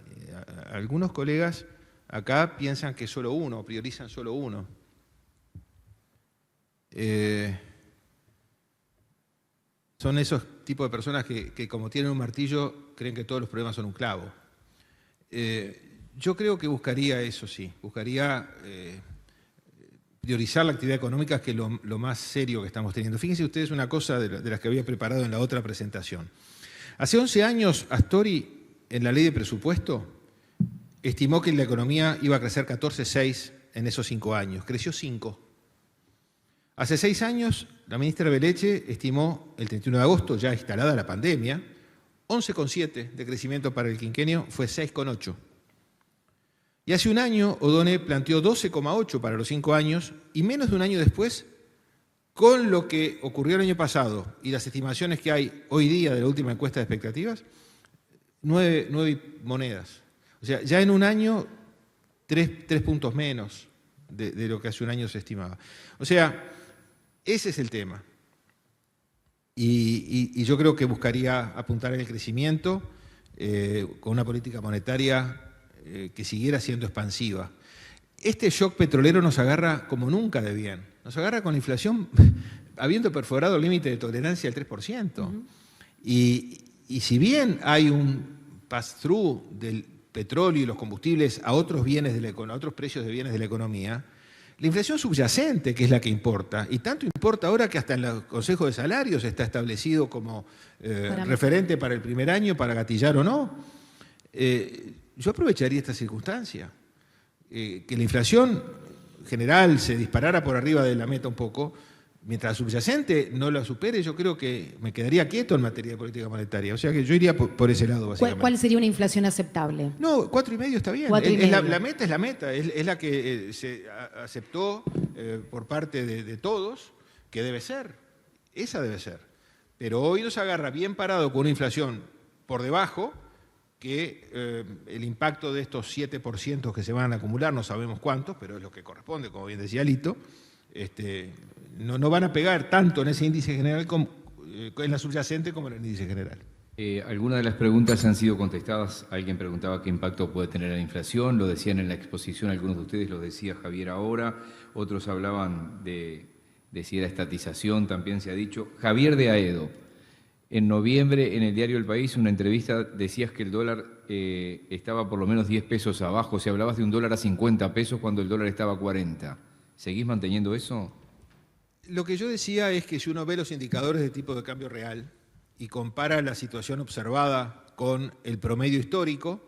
Algunos colegas acá piensan que solo uno, priorizan solo uno. Son esos tipos de personas que como tienen un martillo, creen que todos los problemas son un clavo. Yo creo que buscaría eso, sí. Buscaría priorizar la actividad económica, que es lo más serio que estamos teniendo. Fíjense ustedes una cosa de las que había preparado en la otra presentación. Hace 11 años, Astori, en la ley de presupuesto, estimó que la economía iba a crecer 14,6 en esos 5 años. Creció 5. Hace 6 años, la ministra Beleche estimó, el 31 de agosto, ya instalada la pandemia, 11,7 de crecimiento para el quinquenio, fue 6,8. Y hace un año, Odone planteó 12,8 para los 5 años, y menos de un año después, con lo que ocurrió el año pasado y las estimaciones que hay hoy día de la última encuesta de expectativas, 9 monedas. O sea, ya en un año, 3 puntos menos de lo que hace un año se estimaba. O sea, ese es el tema. Y yo creo que buscaría apuntar en el crecimiento con una política monetaria que siguiera siendo expansiva. Este shock petrolero nos agarra como nunca de bien. Nos agarra con la inflación habiendo perforado el límite de tolerancia del 3%. Y si bien hay un pass-through del petróleo y los combustibles a otros precios de bienes de la economía, la inflación subyacente, que es la que importa, y tanto importa ahora que hasta en el Consejo de Salarios está establecido como referente para el primer año, para gatillar o no, yo aprovecharía esta circunstancia. Que la inflación general se disparara por arriba de la meta un poco, mientras la subyacente no la supere, yo creo que me quedaría quieto en materia de política monetaria. O sea que yo iría por ese lado, básicamente. ¿Cuál sería una inflación aceptable? No, 4,5 está bien. La meta es la meta, es la que se aceptó por parte de todos, que debe ser. Esa debe ser. Pero hoy nos agarra bien parado con una inflación por debajo, que el impacto de estos 7% que se van a acumular, no sabemos cuántos, pero es lo que corresponde, como bien decía Lito, no van a pegar tanto en ese índice general en la subyacente como en el índice general. Algunas de las preguntas han sido contestadas. Alguien preguntaba qué impacto puede tener la inflación, lo decían en la exposición, algunos de ustedes lo decía Javier ahora, otros hablaban de si era estatización, también se ha dicho. Javier de Aedo. En noviembre, en el diario El País, una entrevista, decías que el dólar estaba por lo menos 10 pesos abajo. O sea, hablabas de un dólar a 50 pesos cuando el dólar estaba a 40. ¿Seguís manteniendo eso? Lo que yo decía es que si uno ve los indicadores de tipo de cambio real y compara la situación observada con el promedio histórico,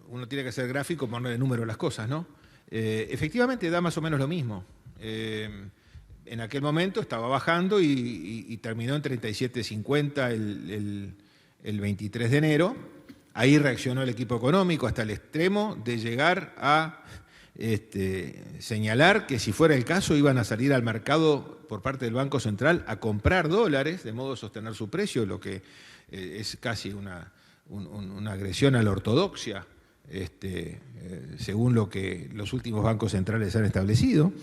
uno tiene que ser gráfico, ponerle número a las cosas, ¿no? Efectivamente da más o menos lo mismo. En aquel momento estaba bajando y terminó en 37.50 el 23 de enero. Ahí reaccionó el equipo económico hasta el extremo de llegar a señalar que si fuera el caso iban a salir al mercado por parte del Banco Central a comprar dólares de modo de sostener su precio, lo que es casi una agresión a la ortodoxia, según lo que los últimos bancos centrales han establecido.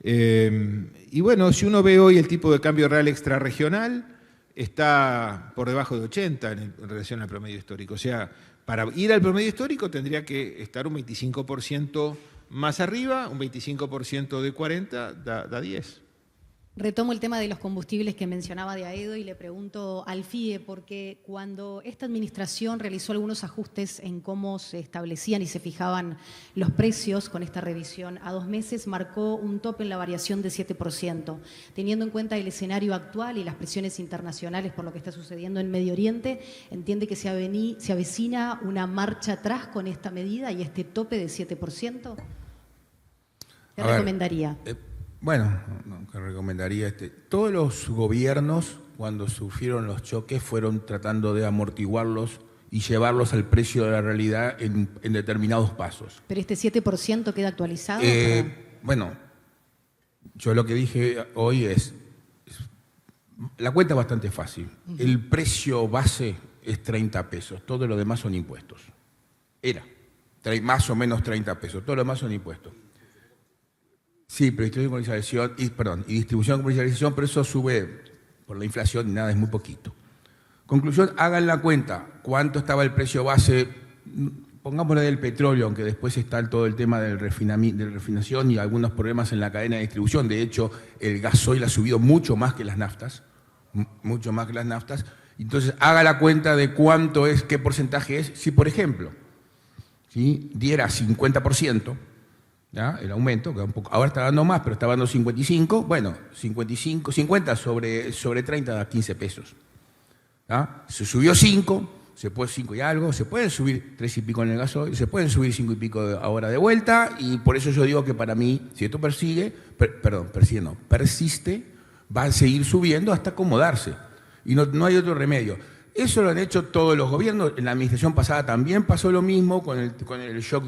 Y bueno, si uno ve hoy el tipo de cambio real extrarregional, está por debajo de 80 en relación al promedio histórico. O sea, para ir al promedio histórico tendría que estar un 25% más arriba, un 25% de 40 da 10. Retomo el tema de los combustibles que mencionaba de Aedo y le pregunto al FIE, porque cuando esta administración realizó algunos ajustes en cómo se establecían y se fijaban los precios con esta revisión a 2 meses, marcó un tope en la variación de 7%. Teniendo en cuenta el escenario actual y las presiones internacionales por lo que está sucediendo en Medio Oriente, ¿entiende que se avecina una marcha atrás con esta medida y este tope de 7%? ¿Qué recomendaría? Bueno, que recomendaría todos los gobiernos, cuando sufrieron los choques, fueron tratando de amortiguarlos y llevarlos al precio de la realidad en determinados pasos. ¿Pero este 7% queda actualizado? Bueno, yo lo que dije hoy es la cuenta es bastante fácil. El precio base es 30 pesos, todo lo demás son impuestos. Era más o menos 30 pesos, todo lo demás son impuestos. Sí, pero distribución y comercialización, pero eso sube por la inflación y nada, es muy poquito. Conclusión, hagan la cuenta, cuánto estaba el precio base, pongámosle del petróleo, aunque después está todo el tema de refinación y algunos problemas en la cadena de distribución. De hecho, el gasoil ha subido mucho más que las naftas, Entonces, haga la cuenta de cuánto es, qué porcentaje es. Si, por ejemplo, diera 50%, ¿ya? El aumento, que ahora está dando más, pero está dando 55, bueno, 50 sobre 30 da 15 pesos. ¿Ya? Se subió 5, se puede 5 y algo, se pueden subir 3 y pico en el gasoil, se pueden subir 5 y pico ahora de vuelta, y por eso yo digo que para mí, si esto persiste, va a seguir subiendo hasta acomodarse, y no hay otro remedio. Eso lo han hecho todos los gobiernos. En la administración pasada también pasó lo mismo con el shock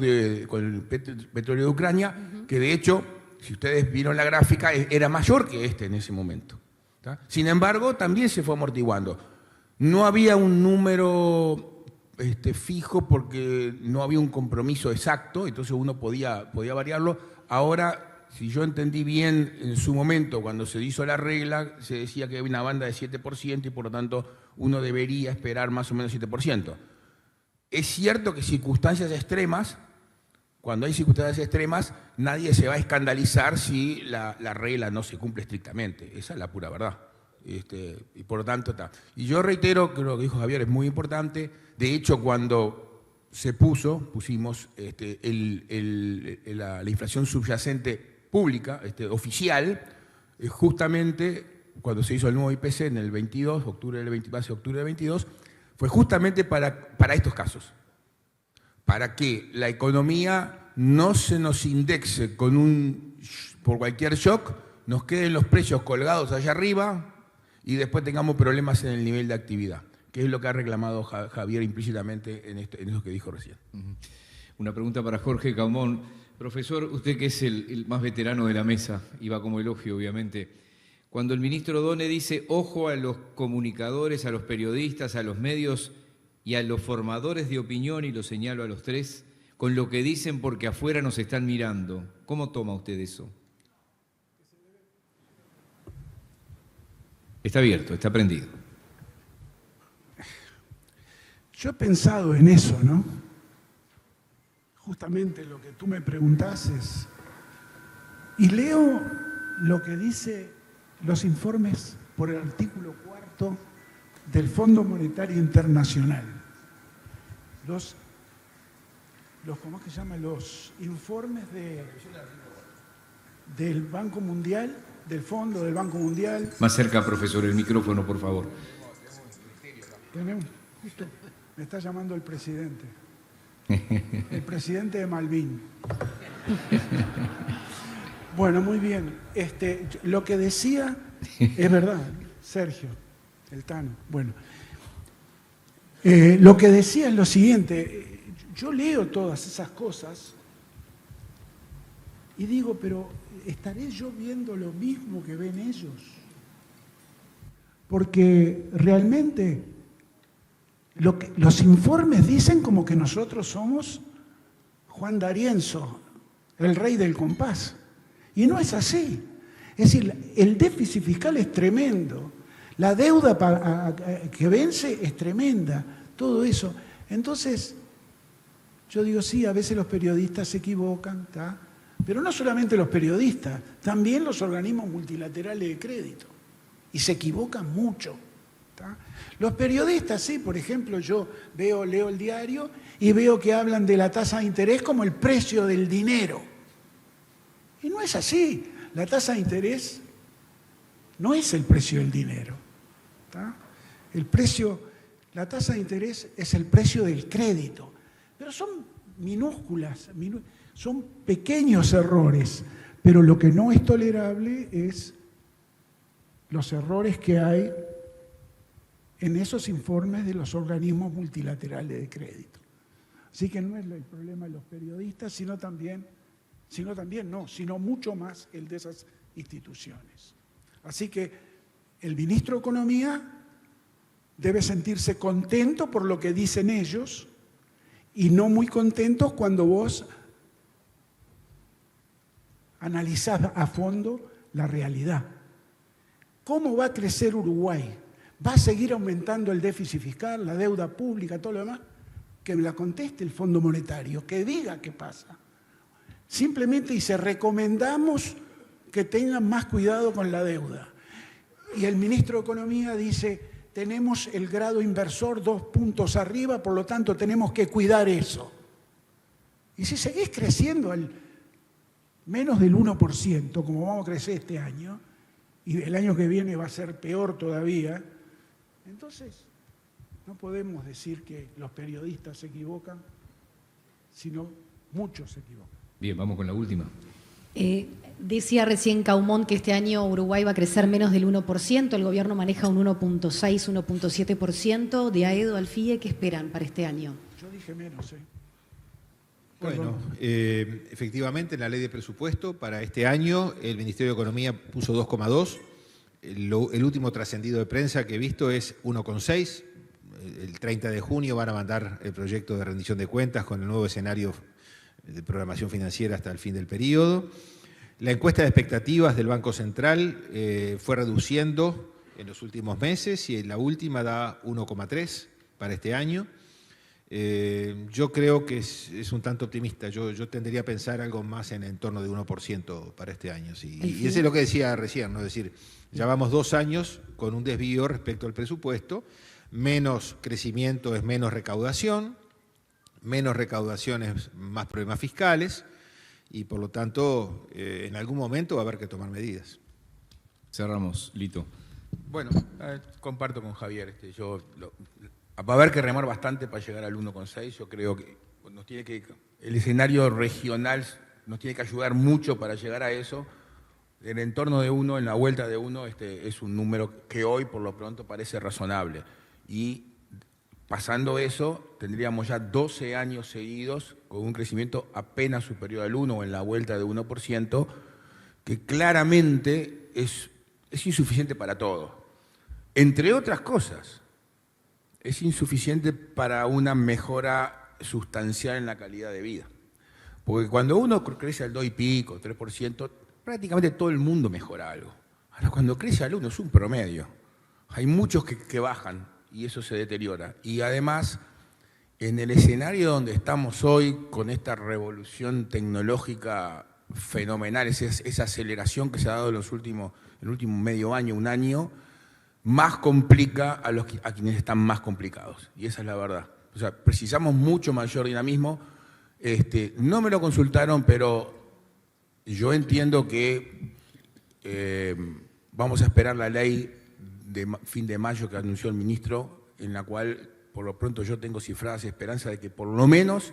con el petróleo de Ucrania, que de hecho, si ustedes vieron la gráfica, era mayor que en ese momento. ¿Tá? Sin embargo, también se fue amortiguando. No había un número fijo porque no había un compromiso exacto, entonces uno podía variarlo. Ahora, si yo entendí bien, en su momento, cuando se hizo la regla, se decía que había una banda de 7% y por lo tanto uno debería esperar más o menos 7%. Es cierto que cuando hay circunstancias extremas, nadie se va a escandalizar si la regla no se cumple estrictamente. Esa es la pura verdad. Y por lo tanto está. Y yo reitero que lo que dijo Javier es muy importante. De hecho, cuando pusimos la inflación subyacente pública, oficial, justamente cuando se hizo el nuevo IPC en el 22, octubre del 22, fue justamente para estos casos, para que la economía no se nos indexe por cualquier shock, nos queden los precios colgados allá arriba y después tengamos problemas en el nivel de actividad, que es lo que ha reclamado Javier implícitamente en eso que dijo recién. Una pregunta para Jorge Caumón. Profesor, usted que es el más veterano de la mesa, y va como elogio, obviamente. Cuando el ministro Done dice, ojo a los comunicadores, a los periodistas, a los medios y a los formadores de opinión, y lo señalo a los tres, con lo que dicen porque afuera nos están mirando. ¿Cómo toma usted eso? Está abierto, está prendido. Yo he pensado en eso, ¿no? Justamente lo que tú me preguntases. Y leo lo que dice los informes por el artículo 4 del Fondo Monetario Internacional. ¿Cómo es que se llama? Los informes del Banco Mundial, del Fondo del Banco Mundial. Más cerca, profesor, el micrófono, por favor. Justo me está llamando el presidente. El presidente de Malvin. Bueno, muy bien. Lo que decía es verdad, Sergio, el Tano. Bueno, lo que decía es lo siguiente. Yo leo todas esas cosas y digo, pero ¿estaré yo viendo lo mismo que ven ellos? Porque realmente los informes dicen como que nosotros somos Juan D'Arienzo, el rey del compás. Y no es así. Es decir, el déficit fiscal es tremendo. La deuda que vence es tremenda. Todo eso. Entonces, yo digo, sí, a veces los periodistas se equivocan, ¿tá? Pero no solamente los periodistas, también los organismos multilaterales de crédito. Y se equivocan mucho. ¿Tá? Los periodistas, sí, por ejemplo, yo leo el diario y veo que hablan de la tasa de interés como el precio del dinero. Y no es así. La tasa de interés no es el precio del dinero. ¿Tá? La tasa de interés es el precio del crédito. Pero son minúsculas, son pequeños errores. Pero lo que no es tolerable es los errores que hay en esos informes de los organismos multilaterales de crédito. Así que no es el problema de los periodistas, sino mucho más el de esas instituciones. Así que el ministro de Economía debe sentirse contento por lo que dicen ellos y no muy contentos cuando vos analizás a fondo la realidad. ¿Cómo va a crecer Uruguay? ¿Va a seguir aumentando el déficit fiscal, la deuda pública, todo lo demás? Que me la conteste el Fondo Monetario, que diga qué pasa. Simplemente dice, recomendamos que tengan más cuidado con la deuda. Y el ministro de Economía dice, tenemos el grado inversor 2 puntos arriba, por lo tanto tenemos que cuidar eso. Y si seguís creciendo al menos del 1%, como vamos a crecer este año, y el año que viene va a ser peor todavía, entonces no podemos decir que los periodistas se equivocan, sino muchos se equivocan. Bien, vamos con la última. Decía recién Caumont que este año Uruguay va a crecer menos del 1%, el gobierno maneja un 1.6, 1.7%. De AEDO al FIE, ¿qué esperan para este año? Yo dije menos, Bueno, efectivamente en la ley de presupuesto para este año el Ministerio de Economía puso 2,2. El último trascendido de prensa que he visto es 1,6. El 30 de junio van a mandar el proyecto de rendición de cuentas con el nuevo escenario de programación financiera hasta el fin del periodo. La encuesta de expectativas del Banco Central fue reduciendo en los últimos meses y en la última da 1,3 para este año. Yo creo que es un tanto optimista. Yo tendería a pensar algo más en torno de 1% para este año. Sí. Y eso es lo que decía recién, ¿no? Es decir, ya vamos 2 años con un desvío respecto al presupuesto. Menos crecimiento es menos recaudación es más problemas fiscales y por lo tanto en algún momento va a haber que tomar medidas. Cerramos, Lito. Bueno, comparto con Javier. Va a haber que remar bastante para llegar al 1,6. Yo creo que el escenario regional nos tiene que ayudar mucho para llegar a eso. El entorno de 1, en la vuelta de 1, es un número que hoy por lo pronto parece razonable. Y pasando eso, tendríamos ya 12 años seguidos con un crecimiento apenas superior al 1 o en la vuelta de 1%, que claramente es insuficiente para todo. Entre otras cosas, es insuficiente para una mejora sustancial en la calidad de vida. Porque cuando uno crece al 2 y pico, 3%, prácticamente todo el mundo mejora algo. Ahora, cuando crece al 1 es un promedio. Hay muchos que bajan y eso se deteriora. Y además, en el escenario donde estamos hoy, con esta revolución tecnológica fenomenal, esa aceleración que se ha dado en el último medio año, un año, más complica a quienes están más complicados. Y esa es la verdad. O sea, precisamos mucho mayor dinamismo. No me lo consultaron, pero yo entiendo que vamos a esperar la ley de fin de mayo que anunció el ministro, en la cual por lo pronto yo tengo cifradas esperanzas de que por lo menos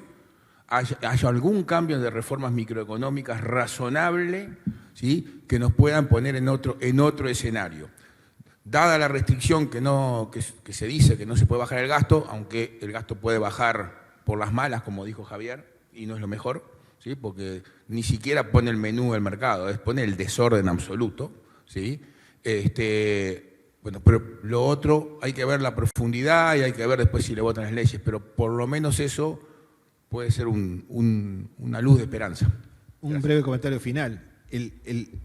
haya algún cambio de reformas microeconómicas razonable, ¿sí?, que nos puedan poner en otro escenario. Dada la restricción que se dice que no se puede bajar el gasto, aunque el gasto puede bajar por las malas, como dijo Javier, y no es lo mejor, ¿sí?, porque ni siquiera pone el menú del mercado, pone el desorden absoluto, ¿sí? Bueno, pero lo otro hay que ver la profundidad y hay que ver después si le votan las leyes, pero por lo menos eso puede ser una luz de esperanza. Un breve comentario final.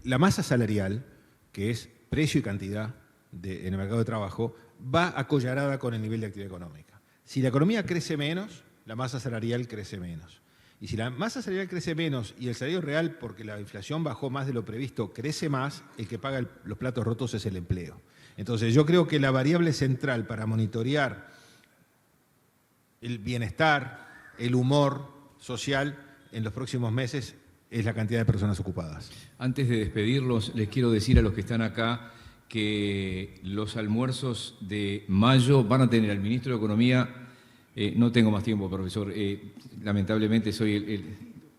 la masa salarial, que es precio y cantidad en el mercado de trabajo, va acollarada con el nivel de actividad económica. Si la economía crece menos, la masa salarial crece menos. Y si la masa salarial crece menos y el salario real, porque la inflación bajó más de lo previsto, crece más, el que paga los platos rotos es el empleo. Entonces yo creo que la variable central para monitorear el bienestar, el humor social en los próximos meses es la cantidad de personas ocupadas. Antes de despedirlos, les quiero decir a los que están acá que los almuerzos de mayo van a tener al ministro de Economía. No tengo más tiempo, profesor. Lamentablemente soy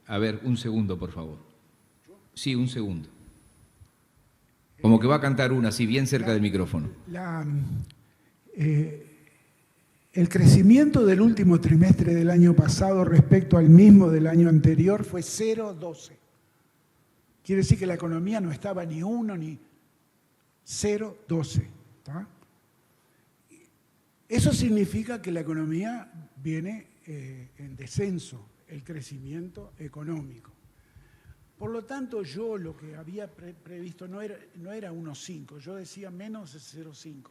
A ver, un segundo, por favor. Sí, un segundo. Como que va a cantar una, así bien cerca del micrófono. El crecimiento del último trimestre del año pasado respecto al mismo del año anterior fue 0,12. Quiere decir que la economía no estaba ni 1 ni 0,12. Eso significa que la economía viene en descenso, el crecimiento económico. Por lo tanto, yo lo que había previsto no era 1,5, yo decía menos de 0,5.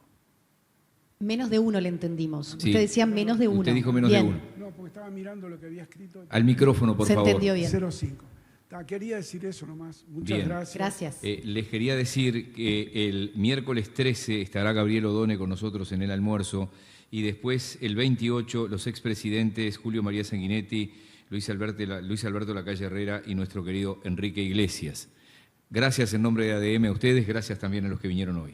Menos de 1 le entendimos. Sí. Usted decía menos de 1. Usted dijo menos bien. de 1. No, porque estaba mirando lo que había escrito. Al micrófono, por favor. Se entendió bien. 0,5. Quería decir eso nomás. Muchas bien. gracias. Gracias. Les quería decir que el miércoles 13 estará Gabriel Odone con nosotros en el almuerzo y después el 28 los expresidentes Julio María Sanguinetti, Luis Alberto Lacalle Herrera y nuestro querido Enrique Iglesias. Gracias en nombre de ADM a ustedes, gracias también a los que vinieron hoy.